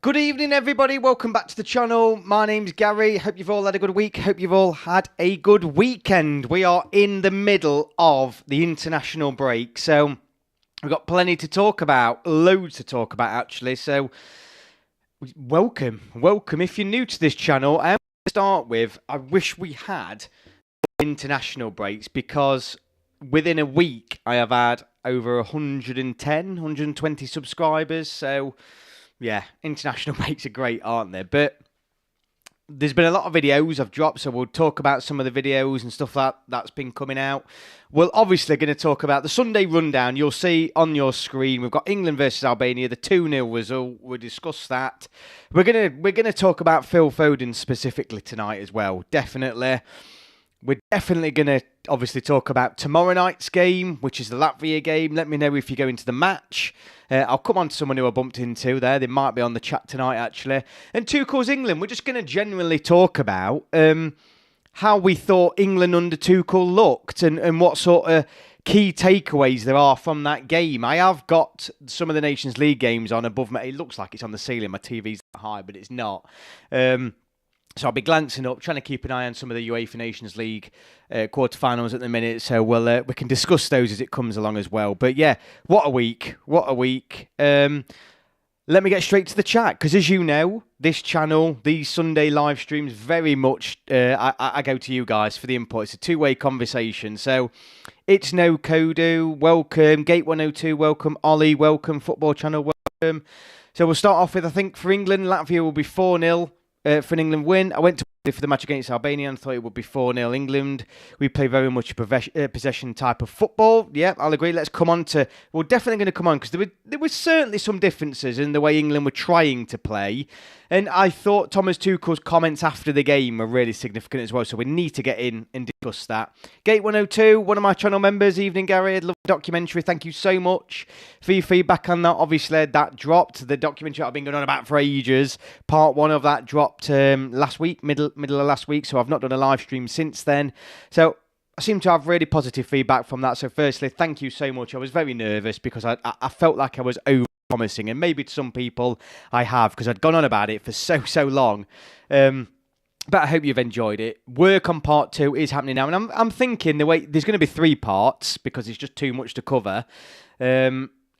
Good evening, everybody. Welcome back to the channel. My name's Gary. Hope you've all had a good week. Hope you've all had a good weekend. We are in the middle of the international break, so we've got plenty to talk about. Loads to talk about, actually. So, welcome. If you're new to this channel, I'm going to start with, I wish we had international breaks, because within a week, I have had over 120 subscribers, so yeah, international breaks are great, aren't they? But there's been a lot of videos I've dropped, so we'll talk about some of the videos and stuff that's been coming out. We're obviously going to talk about the Sunday rundown. You'll see on your screen, we've got England versus Albania, the 2-0 result. We'll discuss that. We're gonna talk about Phil Foden specifically tonight as well, definitely. We're definitely going to obviously talk about tomorrow night's game, which is the Latvia game. Let me know if you go into the match. I'll come on to someone who I bumped into there. They might be on the chat tonight, actually. And Tuchel's England. We're just going to generally talk about how we thought England under Tuchel looked and what sort of key takeaways there are from that game. I have got some of the Nations League games on above me. It looks like it's on the ceiling. My TV's that high, but it's not. So I'll be glancing up, trying to keep an eye on some of the UEFA Nations League quarterfinals at the minute. So we can discuss those as it comes along as well. But yeah, what a week. Let me get straight to the chat, because as you know, this channel, these Sunday live streams, very much, I go to you guys for the input. It's a two-way conversation. So it's No Kodu, welcome. Gate102, welcome. Ollie, welcome. Football Channel, welcome. So we'll start off with, I think, for England, Latvia will be 4-0. For an England win. I went to for the match against Albania and thought it would be 4-0 England. We play very much possession type of football. Yeah, I'll agree. Let's come on to... We're definitely going to come on, because there were certainly some differences in the way England were trying to play. And I thought Thomas Tuchel's comments after the game were really significant as well. So we need to get in and discuss that. Gate102, one of my channel members. Evening, Gary. I'd love the documentary. Thank you so much for your feedback on that. Obviously, that dropped. The documentary I've been going on about for ages. Part 1 of that dropped last week, middle of last week. So I've not done a live stream since then. So I seem to have really positive feedback from that. So firstly, thank you so much. I was very nervous because I felt like I was over-promising. And maybe to some people I have, because I'd gone on about it for so long. But I hope you've enjoyed it. Work on part 2 is happening now. And I'm thinking there's going to be 3 parts, because it's just too much to cover.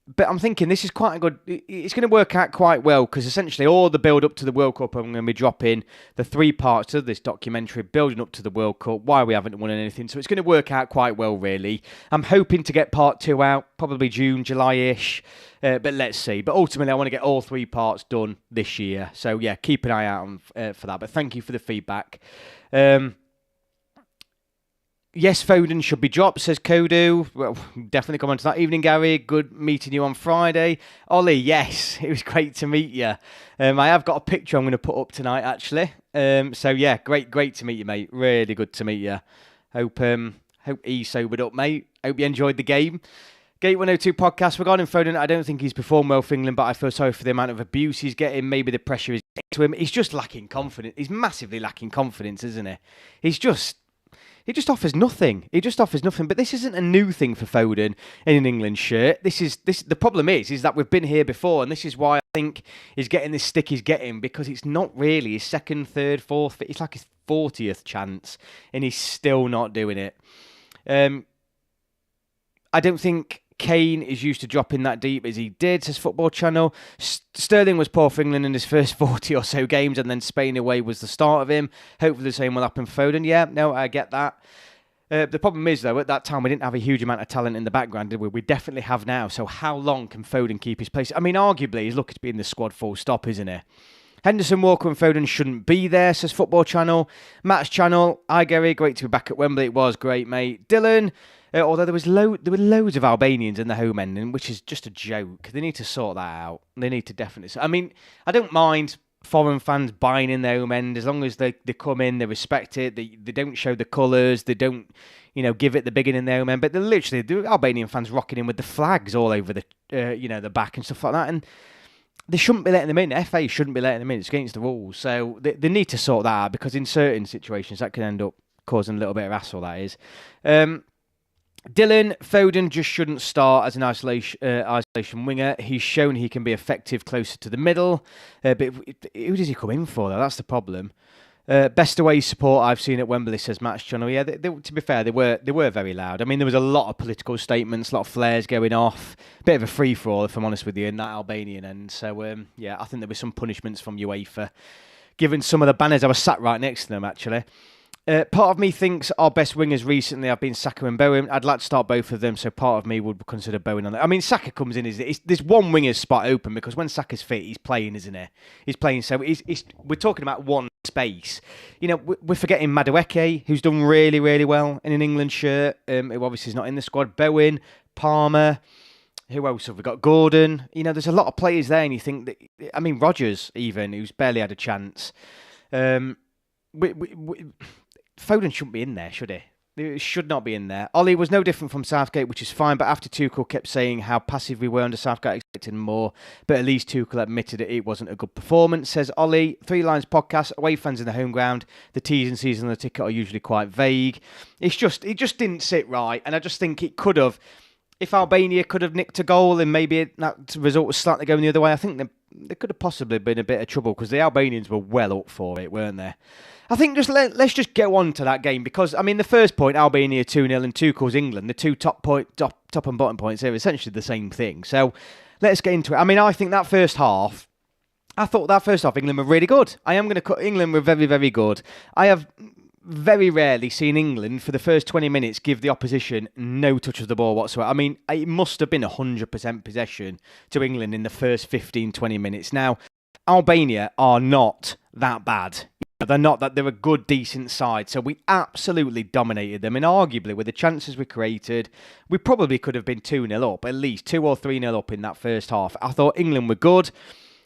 But I'm thinking this is quite a good... It's going to work out quite well, because essentially all the build-up to the World Cup, I'm going to be dropping the 3 parts of this documentary, building up to the World Cup, why we haven't won anything. So it's going to work out quite well, really. I'm hoping to get part 2 out, probably June, July-ish. But let's see. But ultimately, I want to get all 3 parts done this year. So yeah, keep an eye out for that. But thank you for the feedback. Yes, Foden should be dropped, says Kodu. Well, definitely come on to that. Evening, Gary. Good meeting you on Friday. Ollie, yes, it was great to meet you. I have got a picture I'm going to put up tonight, actually. So, yeah, great to meet you, mate. Really good to meet you. Hope he sobered up, mate. Hope you enjoyed the game. Gate102 podcast regarding Foden. I don't think he's performed well for England, but I feel sorry for the amount of abuse he's getting. Maybe the pressure is getting to him. He's just lacking confidence. He's massively lacking confidence, isn't he? He just offers nothing. But this isn't a new thing for Foden in an England shirt. The problem is that we've been here before, and this is why I think he's getting this stick he's getting, because it's not really his second, third, fourth. It's like his 40th chance, and he's still not doing it. I don't think Kane is used to dropping that deep as he did, says Football Channel. Sterling was poor for England in his first 40 or so games, and then Spain away was the start of him. Hopefully the same will happen for Foden. Yeah, no, I get that. The problem is, though, at that time we didn't have a huge amount of talent in the background, did we? We definitely have now. So how long can Foden keep his place? I mean, arguably, he's lucky to be in the squad full stop, isn't he? Henderson, Walker and Foden shouldn't be there, says Football Channel. Matt's Channel. Hi, Gary. Great to be back at Wembley. It was great, mate. Dylan. Although there were loads of Albanians in the home end, which is just a joke. They need to sort that out. They need to definitely... I mean, I don't mind foreign fans buying in their home end as long as they come in, they respect it, they don't show the colours, they don't, give it the biggin in their home end. But they're literally, the Albanian fans rocking in with the flags all over the, the back and stuff like that. And they shouldn't be letting them in. FA shouldn't be letting them in. It's against the rules. So they need to sort that out, because in certain situations that can end up causing a little bit of hassle, that is. Dylan Foden just shouldn't start as an isolation winger. He's shown he can be effective closer to the middle. But who does he come in for, though? That's the problem. Best away support I've seen at Wembley, says Match Channel. Yeah, to be fair, they were very loud. I mean, there was a lot of political statements, a lot of flares going off. Bit of a free-for-all, if I'm honest with you, in that Albanian end. So, yeah, I think there were some punishments from UEFA, given some of the banners. I was sat right next to them, actually. Part of me thinks our best wingers recently have been Saka and Bowen. I'd like to start both of them, so part of me would consider Bowen on that. I mean, Saka comes in, there's one winger's spot open because when Saka's fit, he's playing, isn't he? He's playing, so we're talking about one space. You know, we're forgetting Madueke, who's done really, really well in an England shirt, who obviously is not in the squad. Bowen, Palmer, who else have we got? Gordon. You know, there's a lot of players there, and you think that, I mean, Rodgers even, who's barely had a chance. Foden shouldn't be in there, should he? It should not be in there. Ollie was no different from Southgate, which is fine, but after Tuchel kept saying how passive we were under Southgate, expecting more, but at least Tuchel admitted it wasn't a good performance, says Ollie. 3 Lines podcast, away fans in the home ground, the T's and C's on the ticket are usually quite vague. It just didn't sit right, and I just think it could have, if Albania could have nicked a goal and maybe that result was slightly going the other way, I think there could have possibly been a bit of trouble because the Albanians were well up for it, weren't they? I think let's just get on to that game because, I mean, the first point, Albania 2-0 and Tuchel's England, the two top and bottom points are essentially the same thing. So let's get into it. I mean, I think that first half, England were really good. I am going to cut England were very, very good. I have very rarely seen England for the first 20 minutes give the opposition no touch of the ball whatsoever. I mean, it must have been 100% possession to England in the first 15, 20 minutes. Now, Albania are not that bad. They're not that. They're a good, decent side. So we absolutely dominated them. And arguably, with the chances we created, we probably could have been 2-0 up, at least 2 or 3-0 up in that first half. I thought England were good.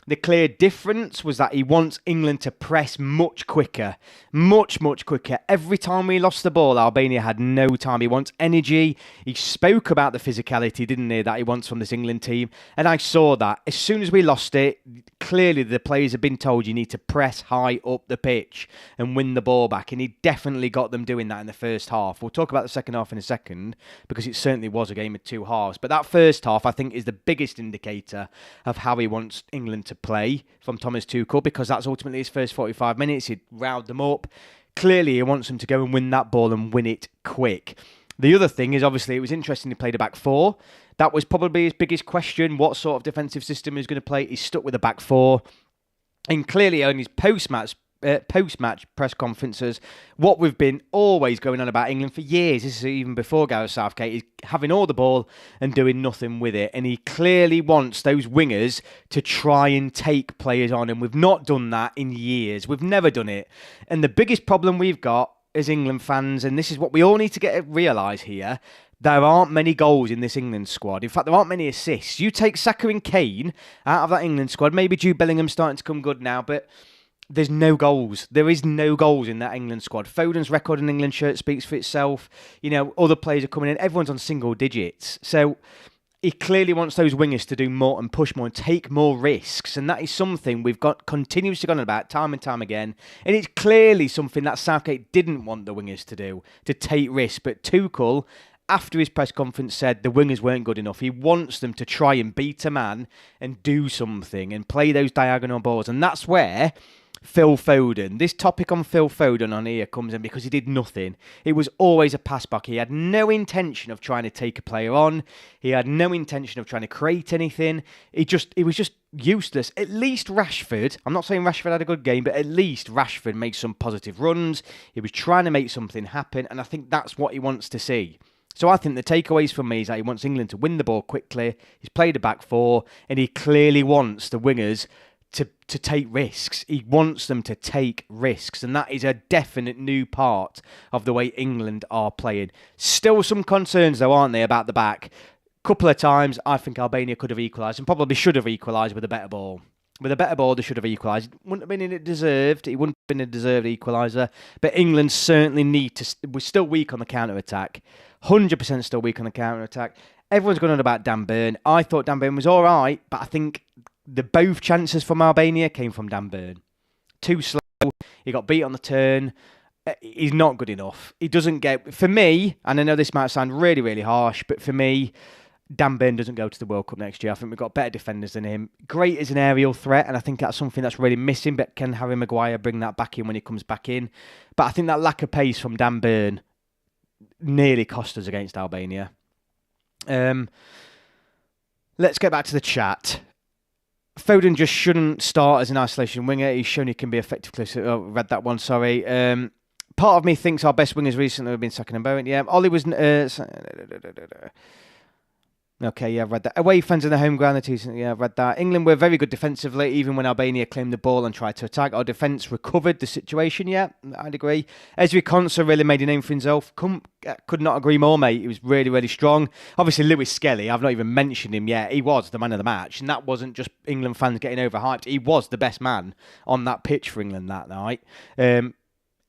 The clear difference was that he wants England to press much quicker. Much, much quicker. Every time we lost the ball, Albania had no time. He wants energy. He spoke about the physicality, didn't he, that he wants from this England team. And I saw that. As soon as we lost it, clearly the players have been told you need to press high up the pitch and win the ball back. And he definitely got them doing that in the first half. We'll talk about the second half in a second because it certainly was a game of two halves. But that first half, I think, is the biggest indicator of how he wants England to play from Thomas Tuchel, because that's ultimately his first 45 minutes. He riled them up. Clearly, he wants them to go and win that ball and win it quick. The other thing is, obviously, it was interesting he played a back four. That was probably his biggest question. What sort of defensive system he's going to play? He's stuck with a back four. And clearly, on his post-match press conferences, what we've been always going on about England for years, this is even before Gareth Southgate, is having all the ball and doing nothing with it. And he clearly wants those wingers to try and take players on. And we've not done that in years. We've never done it. And the biggest problem we've got as England fans, and this is what we all need to realise here, there aren't many goals in this England squad. In fact, there aren't many assists. You take Saka and Kane out of that England squad. Maybe Jude Bellingham's starting to come good now, but there's no goals. There is no goals in that England squad. Foden's record in England shirt speaks for itself. You know, other players are coming in. Everyone's on single digits. So he clearly wants those wingers to do more and push more and take more risks. And that is something we've got continuously gone on about time and time again. And it's clearly something that Southgate didn't want the wingers to do, to take risks. But Tuchel, after his press conference, said the wingers weren't good enough. He wants them to try and beat a man and do something and play those diagonal balls. And that's where Phil Foden, this topic on Phil Foden on here comes in, because he did nothing. It was always a pass back. He had no intention of trying to take a player on. He had no intention of trying to create anything. He was just useless. At least Rashford, I'm not saying Rashford had a good game, but at least Rashford made some positive runs. He was trying to make something happen, and I think that's what he wants to see. So I think the takeaways from me is that he wants England to win the ball quickly. He's played a back four, and he clearly wants the wingers to take risks. He wants them to take risks, and that is a definite new part of the way England are playing. Still some concerns, though, aren't they, about the back? Couple of times, I think Albania could have equalised, and probably should have equalised with a better ball. With a better ball, they should have equalised. Wouldn't have been deserved. It wouldn't have been a deserved equaliser. But England certainly need to. We're still weak on the counter-attack. 100% still weak on the counter-attack. Everyone's going on about Dan Burn. I thought Dan Burn was all right, but I think both chances from Albania came from Dan Burn. Too slow. He got beat on the turn. He's not good enough. He doesn't get, for me, and I know this might sound really, really harsh, but for me, Dan Burn doesn't go to the World Cup next year. I think we've got better defenders than him. Great as an aerial threat, and I think that's something that's really missing, but can Harry Maguire bring that back in when he comes back in? But I think that lack of pace from Dan Burn nearly cost us against Albania. Let's get back to the chat. Foden just shouldn't start as an isolation winger. He's shown he can be effective. Read that one, sorry. Part of me thinks our best wingers recently have been Saka and Bowen. Yeah, Ollie was... Okay, yeah, I've read that. Away fans in the home ground, yeah, I've read that. England were very good defensively, even when Albania claimed the ball and tried to attack. Our defence recovered the situation, yeah, I'd agree. Ezri Konsa really made a name for himself. Could not agree more, mate. He was really, really strong. Obviously, Lewis Skelly, I've not even mentioned him yet. He was the man of the match, and that wasn't just England fans getting overhyped. He was the best man on that pitch for England that night. And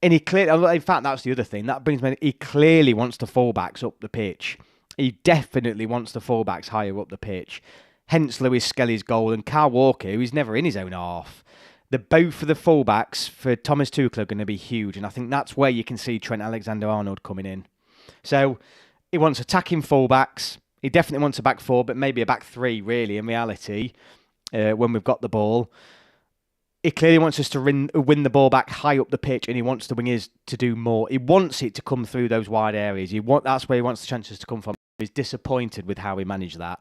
he clearly, in fact, that's the other thing. That brings me, he clearly wants the fullbacks up the pitch. He definitely wants the fullbacks higher up the pitch. Hence Lewis Skelly's goal, and Kyle Walker, who's never in his own half. Both of the fullbacks for Thomas Tuchel are going to be huge, and I think that's where you can see Trent Alexander-Arnold coming in. So he wants attacking fullbacks. He definitely wants a back four, but maybe a back three, really, in reality, when we've got the ball. He clearly wants us to win the ball back high up the pitch, and he wants the wingers to do more. He wants it to come through those wide areas. That's where he wants the chances to come from. He's disappointed with how we managed that.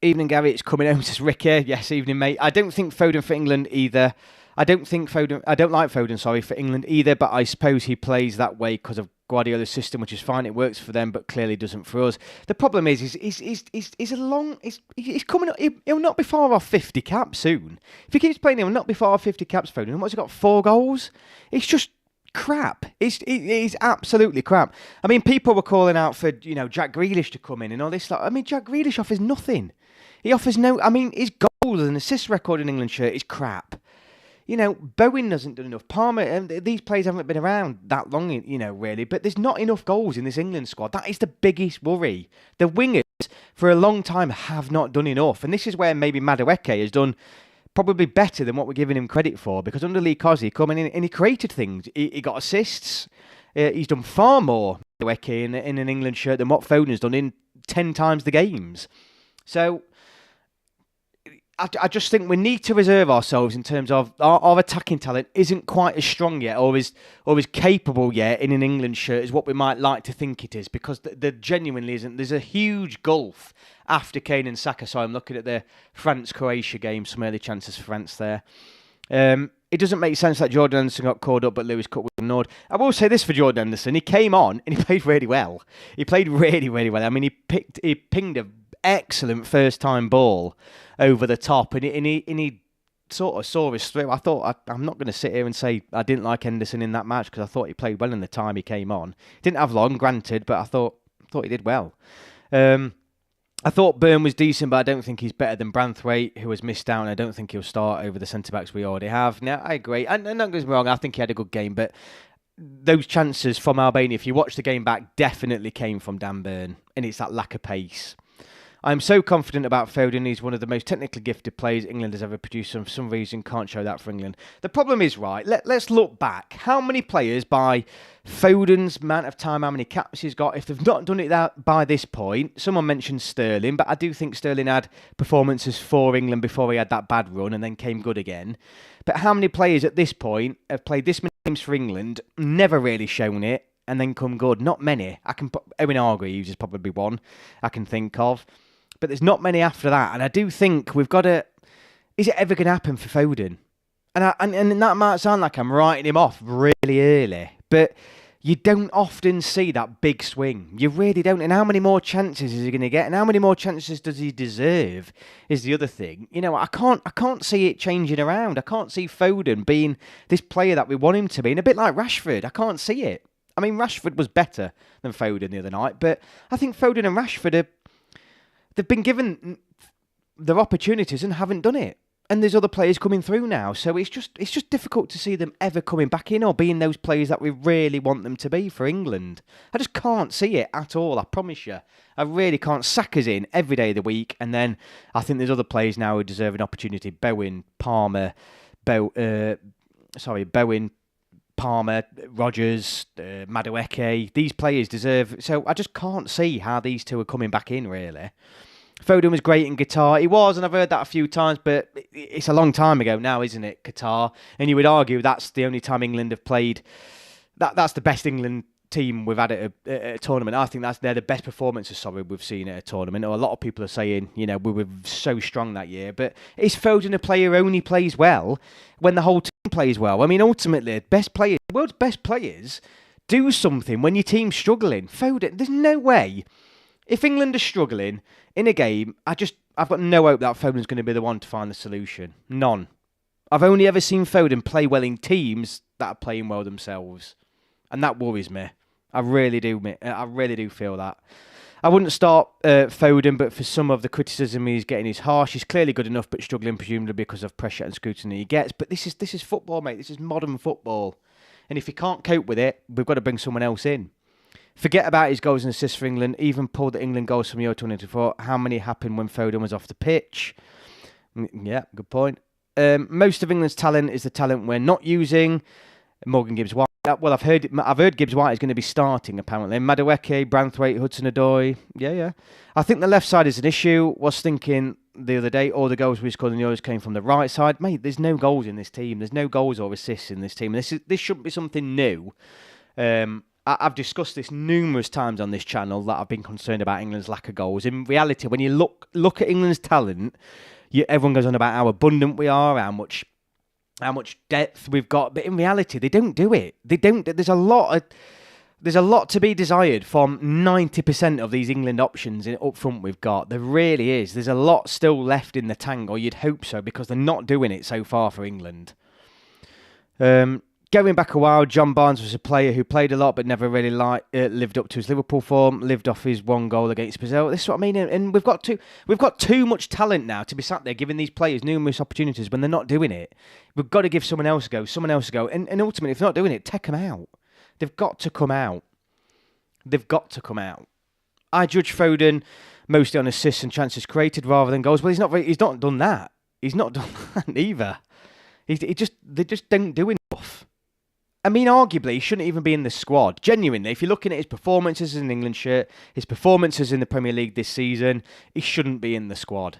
Evening, Gary. It's coming home, says Ricky. Yes, evening, mate. I don't think Foden for England either. I don't like Foden, sorry, for England either, but I suppose he plays that way because of Guardiola's system, which is fine. It works for them, but clearly doesn't for us. The problem is he's coming up. He'll not be far off 50 caps soon. If he keeps playing, he'll not be far off 50 caps, Foden. What's he got? 4 goals? It's just crap. It's absolutely crap. I mean, people were calling out for, Jack Grealish to come in and all this. I mean, Jack Grealish offers nothing. He offers no... I mean, his goals and assist record in England shirt is crap. Bowen hasn't done enough. Palmer, these players haven't been around that long, really. But there's not enough goals in this England squad. That is the biggest worry. The wingers, for a long time, have not done enough. And this is where maybe Madueke has done probably better than what we're giving him credit for. Because under Lee Cosy coming in and he created things. He got assists. He's done far more, Madueke, in an England shirt than what Foden's done in 10 times the games. So... I just think we need to reserve ourselves in terms of our attacking talent isn't quite as strong yet or is capable yet in an England shirt as what we might like to think it is, because there genuinely isn't. There's a huge gulf after Kane and Saka, so I'm looking at the France-Croatia game, some early chances for France there. It doesn't make sense that Jordan Anderson got called up, but Lewis Cook was ignored. I will say this for Jordan Anderson. He came on and he played really well. He played really, really well. I mean, he pinged a excellent first-time ball over the top, and he sort of saw us through. I thought, I'm not going to sit here and say I didn't like Henderson in that match, because I thought he played well in the time he came on. Didn't have long, granted, but I thought he did well. I thought Burn was decent, but I don't think he's better than Branthwaite, who has missed out, and I don't think he'll start over the centre-backs we already have. Now, I agree, and don't get me wrong, I think he had a good game, but those chances from Albania, if you watch the game back, definitely came from Dan Burn, and it's that lack of pace. I'm so confident about Foden. He's one of the most technically gifted players England has ever produced, and for some reason can't show that for England. The problem is, right, let's look back. How many players by Foden's amount of time, how many caps he's got, if they've not done it by this point? Someone mentioned Sterling, but I do think Sterling had performances for England before he had that bad run and then came good again. But how many players at this point have played this many games for England, never really shown it, and then come good? Not many. Owen Hargreaves is probably one I can think of. But there's not many after that. And I do think we've got to... Is it ever going to happen for Foden? And that might sound like I'm writing him off really early. But you don't often see that big swing. You really don't. And how many more chances is he going to get? And how many more chances does he deserve is the other thing. I can't see it changing around. I can't see Foden being this player that we want him to be. And a bit like Rashford, I can't see it. I mean, Rashford was better than Foden the other night. But I think Foden and Rashford they've been given their opportunities and haven't done it. And there's other players coming through now. So it's just difficult to see them ever coming back in or being those players that we really want them to be for England. I just can't see it at all, I promise you. I really can't. Saka's in every day of the week. And then I think there's other players now who deserve an opportunity. Bowen, Palmer, Bowen, Palmer, Rodgers, Madueke. These players deserve... So I just can't see how these two are coming back in, really. Foden was great in Qatar. He was, and I've heard that a few times, but it's a long time ago now, isn't it, Qatar? And you would argue that's the only time England have played... That's the best England team we've had at a tournament. I think they're the best performances we've seen at a tournament. Or a lot of people are saying, we were so strong that year. But is Foden a player who only plays well when the whole team plays well? I mean, ultimately, the world's best players do something when your team's struggling. Foden, there's no way. If England are struggling in a game, I've got no hope that Foden's going to be the one to find the solution. None. I've only ever seen Foden play well in teams that are playing well themselves. And that worries me. I really do feel that. I wouldn't start Foden, but for some of the criticism he's getting is harsh. He's clearly good enough, but struggling presumably because of pressure and scrutiny he gets. But this is football, mate. This is modern football. And if he can't cope with it, we've got to bring someone else in. Forget about his goals and assists for England. Even pulled the England goals from Euro 2024. How many happened when Foden was off the pitch? Yeah, good point. Most of England's talent is the talent we're not using. Morgan Gibbs-White. Well, I've heard Gibbs-White is going to be starting, apparently. Madueke, Branthwaite, Hudson-Odoi. Yeah. I think the left side is an issue. Was thinking the other day, all the goals we scored in the Euros came from the right side. Mate, there's no goals in this team. There's no goals or assists in this team. This shouldn't be something new. I've discussed this numerous times on this channel that I've been concerned about England's lack of goals. In reality, when you look at England's talent, everyone goes on about how abundant we are, how much depth we've got, but in reality, they don't do it. They don't. There's a lot to be desired from 90% of these England options up front we've got. There really is. There's a lot still left in the tank, or you'd hope so, because they're not doing it so far for England. Going back a while, John Barnes was a player who played a lot but never really lived up to his Liverpool form, lived off his one goal against Brazil. This is what I mean. And we've got too much talent now to be sat there giving these players numerous opportunities when they're not doing it. We've got to give someone else a go. And ultimately, if they're not doing it, take them out. They've got to come out. I judge Foden mostly on assists and chances created rather than goals. Well, he's not done that. He's not done that either. They just don't do enough. I mean, arguably, he shouldn't even be in the squad. Genuinely, if you're looking at his performances in an England shirt, his performances in the Premier League this season, he shouldn't be in the squad.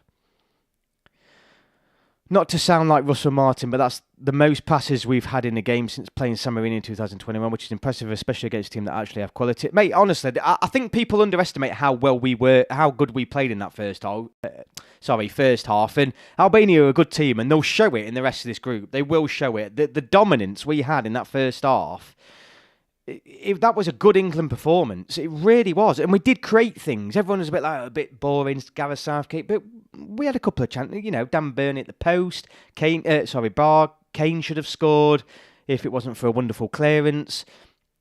Not to sound like Russell Martin, but that's the most passes we've had in a game since playing San Marino in 2021, which is impressive, especially against a team that actually have quality. Mate, honestly, I think people underestimate how good we played in that first half. And Albania are a good team, and they'll show it in the rest of this group. They will show it. The dominance we had in that first half, that was a good England performance. It really was. And we did create things. Everyone was a bit boring, Gareth Southgate, but we had a couple of chances. Dan Burney at the post. Kane should have scored if it wasn't for a wonderful clearance.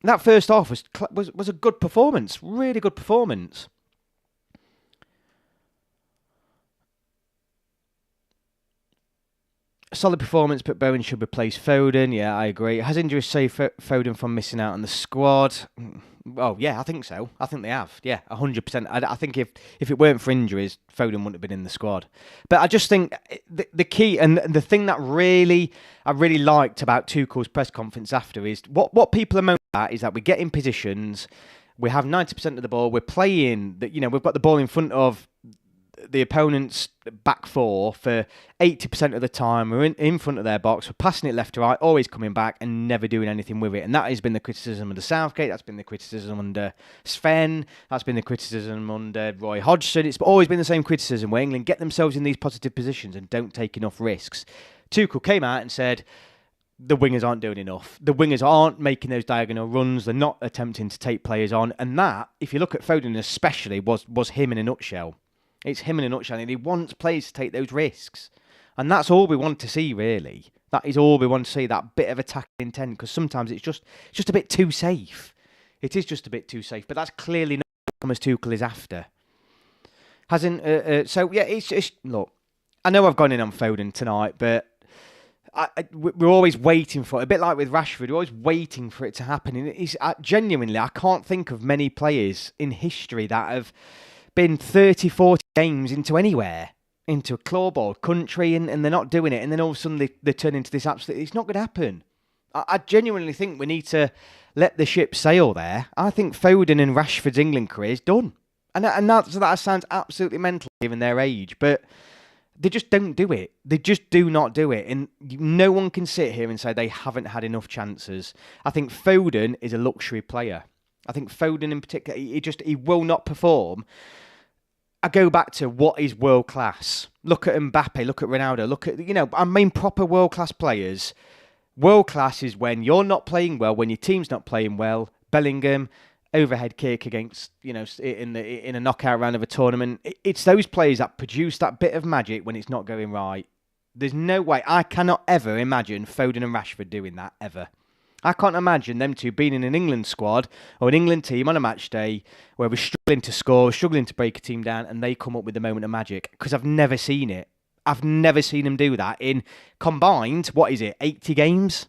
That first half was a good performance. Really good performance. Solid performance, but Bowen should replace Foden. Yeah, I agree. Has injuries saved Foden from missing out on the squad? Oh, yeah, I think so. I think they have. Yeah, 100%. I think if it weren't for injuries, Foden wouldn't have been in the squad. But I just think the key and the thing that I really liked about Tuchel's press conference after is what people are moaning at is that we get in positions, we have 90% of the ball, we're playing, we've got the ball in front of the opponent's back four for 80% of the time. We're in front of their box. We're passing it left to right, always coming back and never doing anything with it. And that has been the criticism under Southgate. That's been the criticism under Sven. That's been the criticism under Roy Hodgson. It's always been the same criticism where England get themselves in these positive positions and don't take enough risks. Tuchel came out and said, the wingers aren't doing enough. The wingers aren't making those diagonal runs. They're not attempting to take players on. And that, if you look at Foden especially, was him in a nutshell. It's him in a nutshell, and he wants players to take those risks. And that's all we want to see, really. That is all we want to see, that bit of attacking intent, because sometimes it's just a bit too safe. It is just a bit too safe, but that's clearly not what Thomas Tuchel is after. Look, I know I've gone in on Foden tonight, but we're always waiting for it. A bit like with Rashford, we're always waiting for it to happen. And genuinely, I can't think of many players in history that have been 30, 40 games into anywhere. into a clawball country, and they're not doing it, and then all of a sudden they turn into this absolute... It's not going to happen. I genuinely think we need to let the ship sail there. I think Foden and Rashford's England career is done. And that sounds absolutely mental given their age, but they just don't do it. They just do not do it. And no one can sit here and say they haven't had enough chances. I think Foden is a luxury player. I think Foden in particular, he will not perform. I go back to what is world class. Look at Mbappe, look at Ronaldo, look at, I mean proper world class players. World class is when you're not playing well, when your team's not playing well. Bellingham, overhead kick against, in a knockout round of a tournament. It's those players that produce that bit of magic when it's not going right. There's no way. I cannot ever imagine Foden and Rashford doing that, ever. I can't imagine them two being in an England squad or an England team on a match day where we're struggling to score, struggling to break a team down, and they come up with the moment of magic, because I've never seen it. I've never seen them do that in combined, 80 games?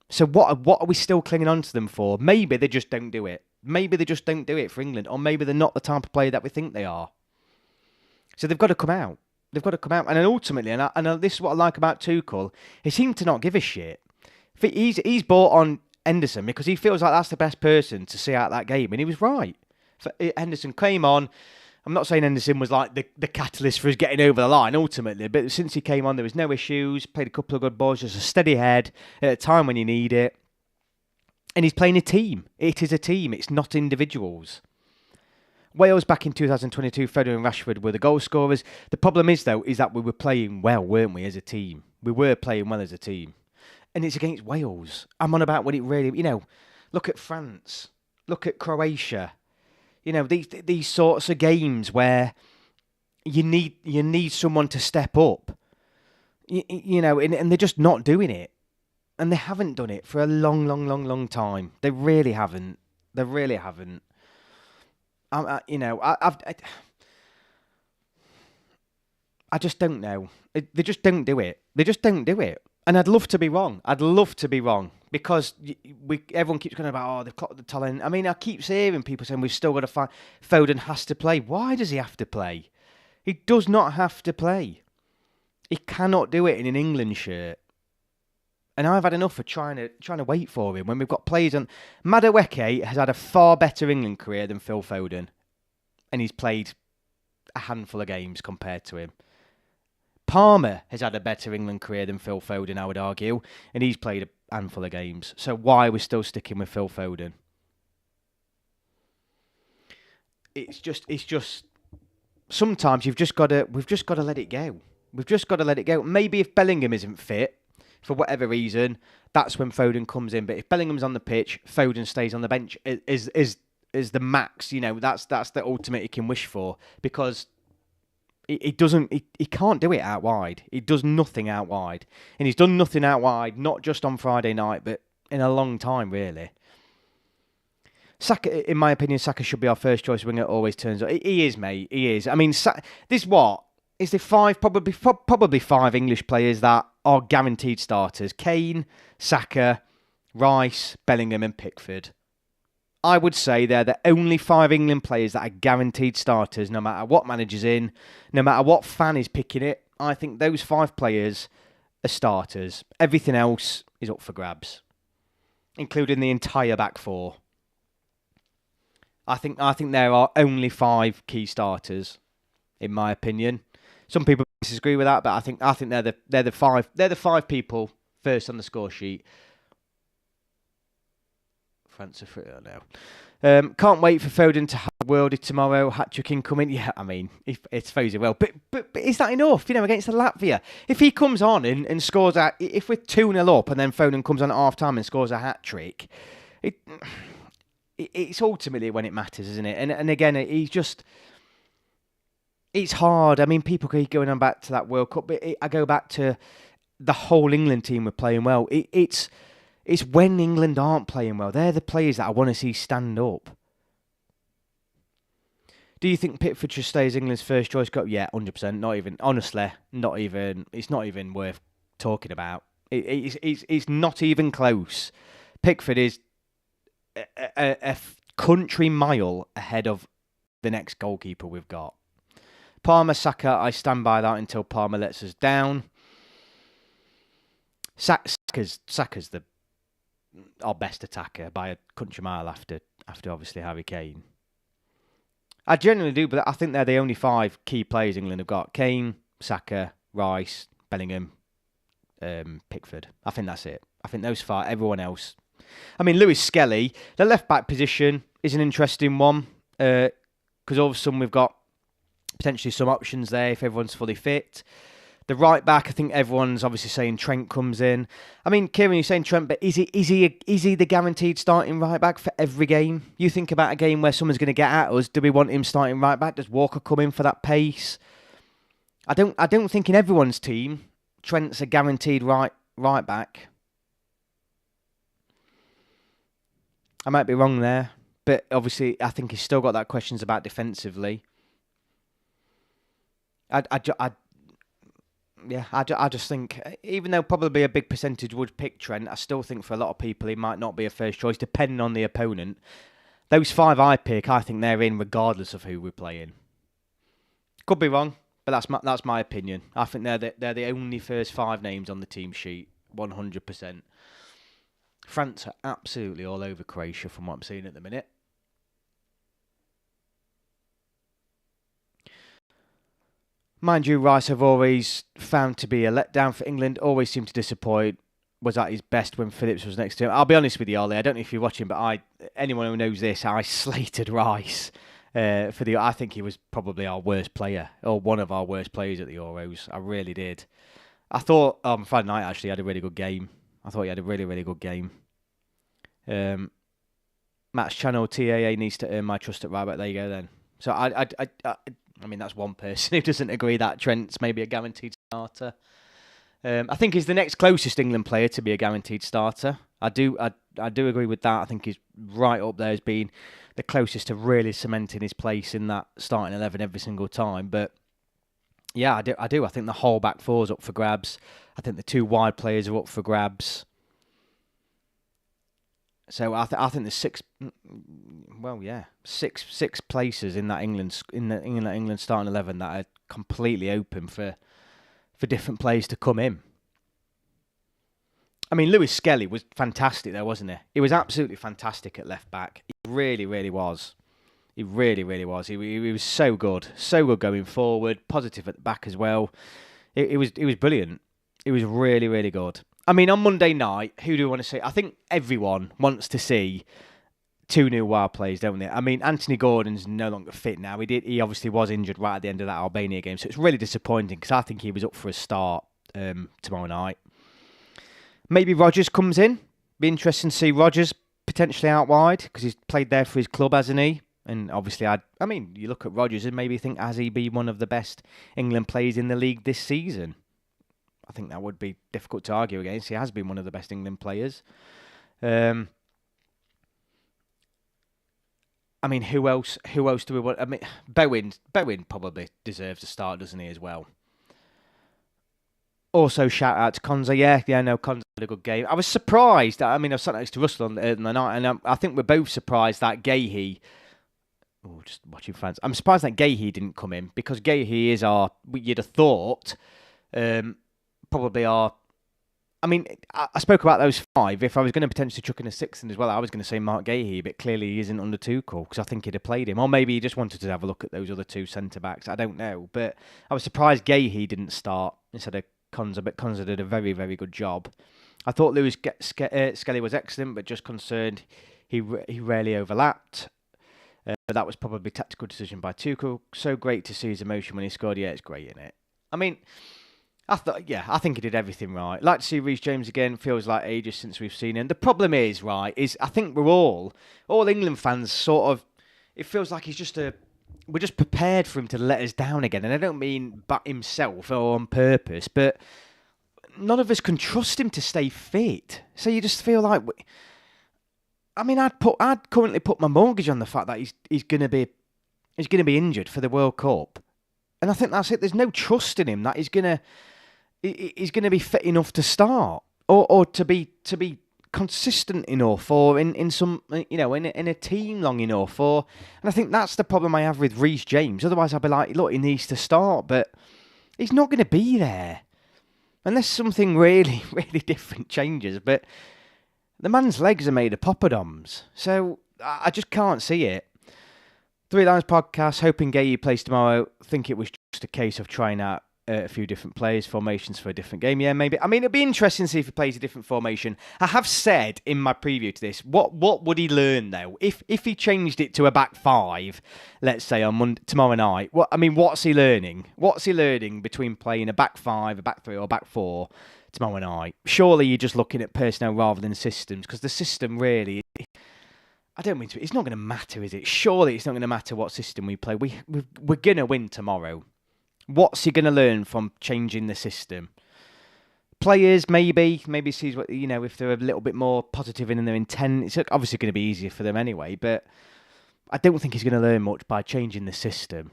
So what are we still clinging on to them for? Maybe they just don't do it. Maybe they just don't do it for England, or maybe they're not the type of player that we think they are. So they've got to come out. They've got to come out. And then ultimately, and this is what I like about Tuchel, he seemed to not give a shit. He's bought on Henderson because he feels like that's the best person to see out that game, and he was right. Henderson came on. I'm not saying Henderson was like the catalyst for us getting over the line ultimately, but since he came on, there was no issues, played a couple of good balls, just a steady head at a time when you need it. And he's playing a team. It is a team. It's not individuals. Wales back in 2022, Foden and Rashford were the goal scorers. The problem is, though, is that we were playing well, weren't we, as a team? We were playing well as a team. And it's against Wales. I'm on about what it really... look at France. Look at Croatia. These sorts of games where you need someone to step up. And they're just not doing it. And they haven't done it for a long, long, long, long time. They really haven't. They really haven't. I just don't know. They just don't do it. They just don't do it. And I'd love to be wrong. Because everyone keeps going about, they've clocked the talent. I mean, I keep hearing people saying we've still got to find... Foden has to play. Why does he have to play? He does not have to play. He cannot do it in an England shirt. And I've had enough of trying to wait for him when we've got players on... Madueke has had a far better England career than Phil Foden. And he's played a handful of games compared to him. Palmer has had a better England career than Phil Foden, I would argue. And he's played a handful of games. So why are we still sticking with Phil Foden? It's just... Sometimes we've just got to let it go. We've just got to let it go. Maybe if Bellingham isn't fit, for whatever reason, that's when Foden comes in. But if Bellingham's on the pitch, Foden stays on the bench is the max. That's the ultimate he can wish for, because he can't do it out wide. He does nothing out wide, and he's done nothing out wide, not just on Friday night, but in a long time, really. Saka, in my opinion, Saka should be our first choice winger. Always turns up. He is, mate. He is. I mean, this what is the probably five English players that are guaranteed starters: Kane, Saka, Rice, Bellingham and Pickford. I would say they're the only five England players that are guaranteed starters, no matter what manager's in, no matter what fan is picking it. I think those five players are starters. Everything else is up for grabs, including the entire back four. I think there are only five key starters, in my opinion. Some people disagree with that, but I think they're the five people first on the score sheet. France are free now. Can't wait for Foden to have a worldie tomorrow. Hat-trick incoming. Yeah, I mean, it's Foden well. But is that enough, against the Latvia? If he comes on and scores if we're 2-0 up and then Foden comes on at half-time and scores a hat-trick, it's ultimately when it matters, isn't it? And again, it's hard. I mean, people keep going on back to that World Cup, but I go back to the whole England team were playing well. It's when England aren't playing well. They're the players that I want to see stand up. Do you think Pickford should stay as England's first choice? Yeah, 100%. Not even, honestly, not even. It's not even worth talking about. It's not even close. Pickford is a country mile ahead of the next goalkeeper we've got. Palmer, Saka, I stand by that until Palmer lets us down. Saka's our best attacker by a country mile after obviously Harry Kane. I genuinely do, but I think they're the only 5 key players England have got. Kane, Saka, Rice, Bellingham, Pickford. I think that's it. I think those 5, everyone else. I mean, Lewis Skelly, the left-back position is an interesting one because all of a sudden we've got potentially some options there if everyone's fully fit. The right back, I think everyone's obviously saying Trent comes in. I mean, Kieran, you're saying Trent, but is he the guaranteed starting right back for every game? You think about a game where someone's going to get at us. Do we want him starting right back? Does Walker come in for that pace? I don't think in everyone's team Trent's a guaranteed right back. I might be wrong there, but obviously I think he's still got that questions about defensively. I just think, even though probably a big percentage would pick Trent, I still think for a lot of people he might not be a first choice, depending on the opponent. Those 5 I pick, I think they're in regardless of who we're playing. Could be wrong, but that's my opinion. I think they're the only first 5 names on the team sheet, 100%. France are absolutely all over Croatia from what I'm seeing at the minute. Mind you, Rice I've always found to be a letdown for England. Always seemed to disappoint. Was at his best when Phillips was next to him. I'll be honest with you, Ollie. I don't know if you're watching, but anyone who knows this, I slated Rice I think he was probably our worst player, or one of our worst players at the Euros. I really did. I thought Friday night actually had a really good game. I thought he had a really, really good game. Matt's channel TAA needs to earn my trust at right back. There you go then. So I mean, that's one person who doesn't agree that Trent's maybe a guaranteed starter. I think he's the next closest England player to be a guaranteed starter. I do agree with that. I think he's right up there as being the closest to really cementing his place in that starting 11 every single time. But yeah, I do. I think the whole back four is up for grabs. I think the 2 wide players are up for grabs. So I think there's 6 places in that England starting 11 that are completely open for different players to come in. I mean, Lewis Skelly was fantastic there, wasn't he? He was absolutely fantastic at left back. He really, really was. He really, really was. He was so good going forward, positive at the back as well. It was brilliant. It was really, really good. I mean, on Monday night, who do we want to see? I think everyone wants to see 2 new wild players, don't they? I mean, Anthony Gordon's no longer fit now. He obviously was injured right at the end of that Albania game, so it's really disappointing because I think he was up for a start tomorrow night. Maybe Rodgers comes in. Be interesting to see Rodgers potentially out wide because he's played there for his club, hasn't he? And obviously, you look at Rodgers and maybe think, has he been one of the best England players in the league this season? I think that would be difficult to argue against. He has been one of the best England players. I mean, who else do we want? I mean, Bowen probably deserves a start, doesn't he, as well? Also, shout out to Konza. Konza had a good game. I was surprised. I mean, I sat next to Russell on the night, and I think we're both surprised that Gahey... Oh, just watching fans. I'm surprised that Gahey didn't come in, because Gahey is you'd have thought... probably our... I mean, I spoke about those 5. If I was going to potentially chuck in a 6th as well, I was going to say Mark Gahey, but clearly he isn't under Tuchel because I think he'd have played him. Or maybe he just wanted to have a look at those other 2 centre-backs. I don't know. But I was surprised Gahey didn't start instead of Konza, but Konza did a very, very good job. I thought Lewis Skelly was excellent, but just concerned he rarely overlapped. But that was probably a tactical decision by Tuchel. So great to see his emotion when he scored. Yeah, it's great, isn't it? I mean... I think he did everything right. Like to see Reece James again. Feels like ages since we've seen him. The problem is I think we're all England fans sort of, it feels like we're just prepared for him to let us down again. And I don't mean but himself or on purpose, but none of us can trust him to stay fit. So you just feel like, I'd currently put my mortgage on the fact that he's going to be injured for the World Cup. And I think that's it. There's no trust in him that he's going to be fit enough to start or to be consistent enough, or in some, in a team long enough, and I think that's the problem I have with Reece James. Otherwise, I'd be like, look, he needs to start, but he's not going to be there unless something really, really different changes. But the man's legs are made of poppadoms, so I just can't see it. Three Lions podcast, hoping Gay plays tomorrow. Think it was just a case of trying out a few different players, formations for a different game. Yeah, maybe. I mean, it'd be interesting to see if he plays a different formation. I have said in my preview to this, what would he learn though if he changed it to a back five, let's say on tomorrow night? What's he learning? What's he learning between playing a back five, a back three, or a back four tomorrow night? Surely you're just looking at personnel rather than systems, because the system really, I don't mean to. It's not going to matter, is it? Surely it's not going to matter what system we play. We're going to win tomorrow. What's he going to learn from changing the system? Players, maybe sees what, if they're a little bit more positive in their intent. It's obviously going to be easier for them anyway, but I don't think he's going to learn much by changing the system.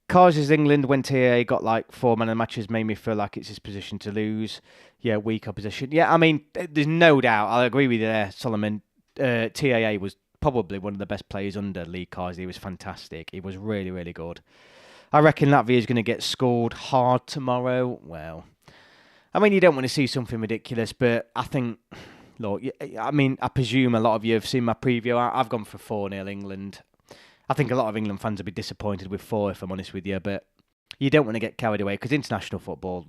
Cars' England went here, he got like 4 man of the matches, made me feel like it's his position to lose. Yeah, weak opposition. Yeah, I mean, there's no doubt. I'll agree with you there, Solomon. TAA was probably one of the best players under Lee Cars. He was fantastic. He was really, really good. I reckon Latvia is going to get scored hard tomorrow. Well, I mean, you don't want to see something ridiculous, but I think, look, I presume a lot of you have seen my preview. I've gone for 4-0 England. I think a lot of England fans will be disappointed with 4, if I'm honest with you, but you don't want to get carried away, because international football,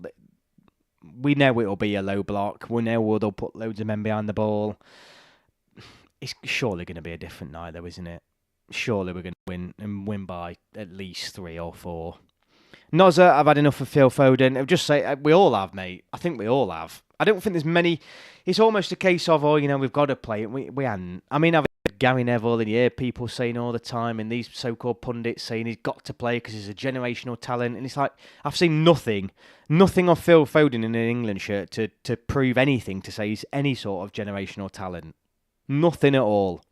we know it'll be a low block. We know they'll put loads of men behind the ball. It's surely going to be a different night, though, isn't it? Surely we're going to win, and win by at least 3 or 4. Nozza, I've had enough of Phil Foden. I'll just say, we all have, mate. I think we all have. I don't think there's many. It's almost a case of, we've got to play it. We hadn't. I mean, I've heard Gary Neville, and you hear people saying all the time, and these so-called pundits saying he's got to play because he's a generational talent. And it's like, I've seen nothing of Phil Foden in an England shirt to prove anything, to say he's any sort of generational talent. Nothing at all.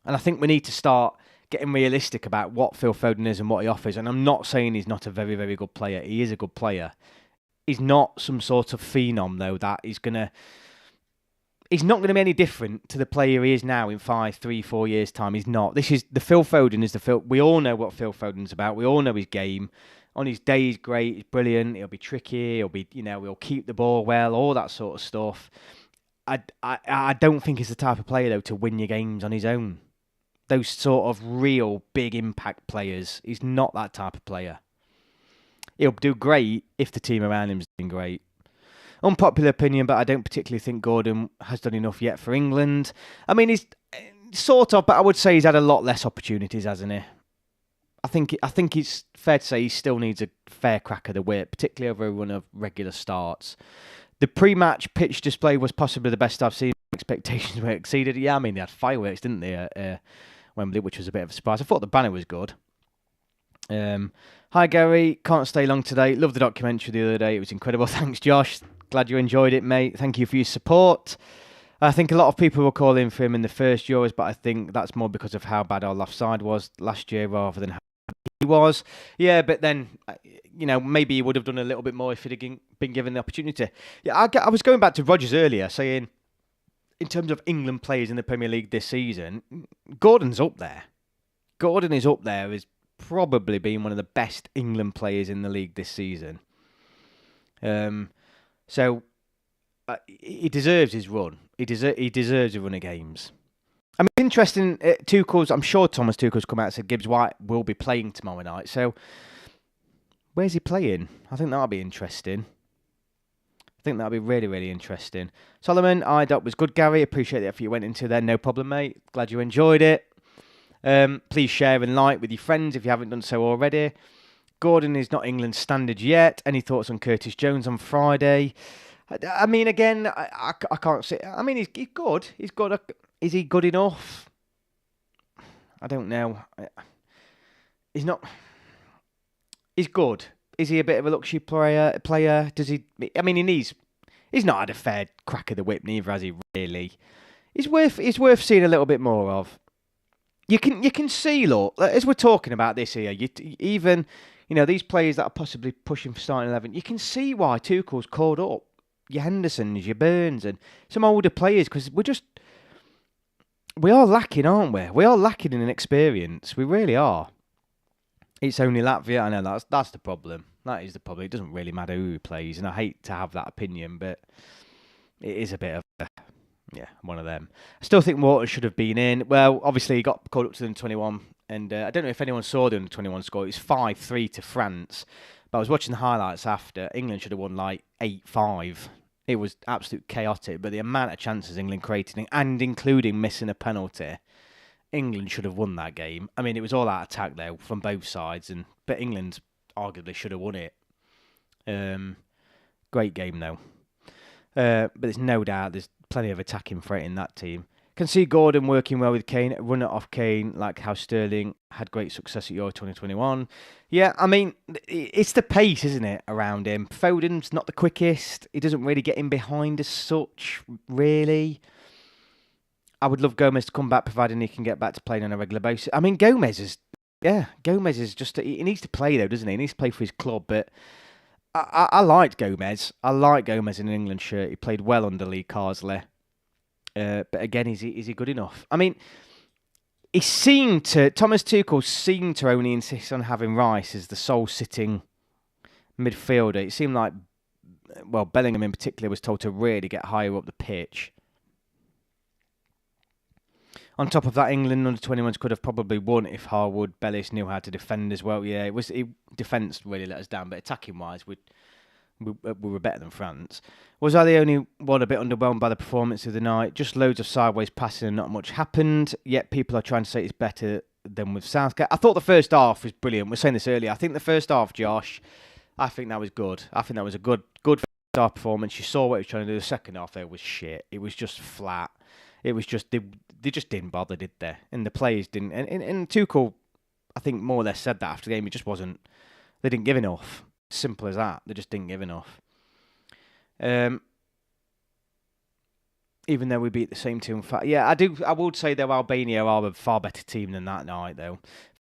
And I think we need to start getting realistic about what Phil Foden is and what he offers. And I'm not saying he's not a very, very good player. He is a good player. He's not some sort of phenom, though, that he's not going to be any different to the player he is now in 5, 3, 4 years' time. He's not. This is the Phil Foden is the Phil. We all know what Phil Foden's about. We all know his game. On his day, he's great. He's brilliant. He'll be tricky. He'll keep the ball well, all that sort of stuff. I don't think he's the type of player, though, to win your games on his own. Those sort of real big impact players. He's not that type of player. He'll do great if the team around him's doing great. Unpopular opinion, but I don't particularly think Gordon has done enough yet for England. I mean, he's sort of, but I would say he's had a lot less opportunities, hasn't he? I think it's fair to say he still needs a fair crack of the whip, particularly over a run of regular starts. The pre-match pitch display was possibly the best I've seen. Expectations were exceeded. Yeah, I mean, they had fireworks, didn't they, at Wembley, which was a bit of a surprise. I thought the banner was good. Hi, Gary. Can't stay long today. Loved the documentary the other day. It was incredible. Thanks, Josh. Glad you enjoyed it, mate. Thank you for your support. I think a lot of people were calling for him in the first Euros, but I think that's more because of how bad our left side was last year rather than how he was. Yeah, but then, maybe he would have done a little bit more if he'd have been given the opportunity. Yeah, I was going back to Rogers earlier, saying, in terms of England players in the Premier League this season, Gordon's up there. Gordon is up there as probably being one of the best England players in the league this season. So he deserves his run. He deserves a run of games. I mean, interesting. Tuchel's. I'm sure Thomas Tuchel's come out and said Gibbs White will be playing tomorrow night. So where's he playing? I think that'll be interesting. I think that'll be really, really interesting. Solomon, IDOT was good, Gary. Appreciate the effort you went into there. No problem, mate. Glad you enjoyed it. Please share and like with your friends if you haven't done so already. Gordon is not England's standard yet. Any thoughts on Curtis Jones on Friday? I mean, again, I can't say. I mean, he's good. He's good. Is he good enough? I don't know. He's not. He's good. Is he a bit of a luxury player? Does he? I mean, he's not had a fair crack of the whip, neither has he really. He's worth seeing a little bit more of. You can see, look, as we're talking about this here, even these players that are possibly pushing for starting 11, you can see why Tuchel's called up your Hendersons, your Burns, and some older players, because we are lacking, aren't we? We are lacking in experience. We really are. It's only Latvia. I know that's the problem. That is the problem. It doesn't really matter who plays, and I hate to have that opinion, but it is a bit of one of them. I still think Waters should have been in. Well, obviously he got called up to the under-21, and I don't know if anyone saw the under-21 score. It was 5-3 to France, but I was watching the highlights after. England should have won like 8-5. It was absolute chaotic, but the amount of chances England created, and including missing a penalty, England should have won that game. I mean, it was all out attack though from both sides, but England arguably should have won it. Great game though, but there's no doubt there's plenty of attacking threat in that team. Can see Gordon working well with Kane, run it off Kane, like how Sterling had great success at Euro 2021. Yeah, I mean, it's the pace, isn't it, around him? Foden's not the quickest. He doesn't really get in behind as such, really. I would love Gomez to come back, providing he can get back to playing on a regular basis. I mean, Gomez is just, he needs to play though, doesn't he? He needs to play for his club, but I liked Gomez. I like Gomez in an England shirt. He played well under Lee Carsley. But again, is he good enough? I mean, Thomas Tuchel seemed to only insist on having Rice as the sole sitting midfielder. It seemed like, well, Bellingham in particular was told to really get higher up the pitch. On top of that, England under-21s could have probably won if Harwood, Bellis knew how to defend as well. Yeah, defence really let us down, but attacking-wise, we were better than France. Was I the only one a bit underwhelmed by the performance of the night? Just loads of sideways passing and not much happened, yet people are trying to say it's better than with Southgate. I thought the first half was brilliant. We were saying this earlier. I think the first half, Josh, I think that was good. I think that was a good first half performance. You saw what he was trying to do. The second half there was shit. It was just flat. It was just, they just didn't bother, did they? And the players didn't. And Tuchel, I think, more or less said that after the game. He just wasn't, they didn't give enough. Simple as that. They just didn't give enough. Even though we beat the same team. Yeah, I would say, though, Albania are a far better team than that night, though.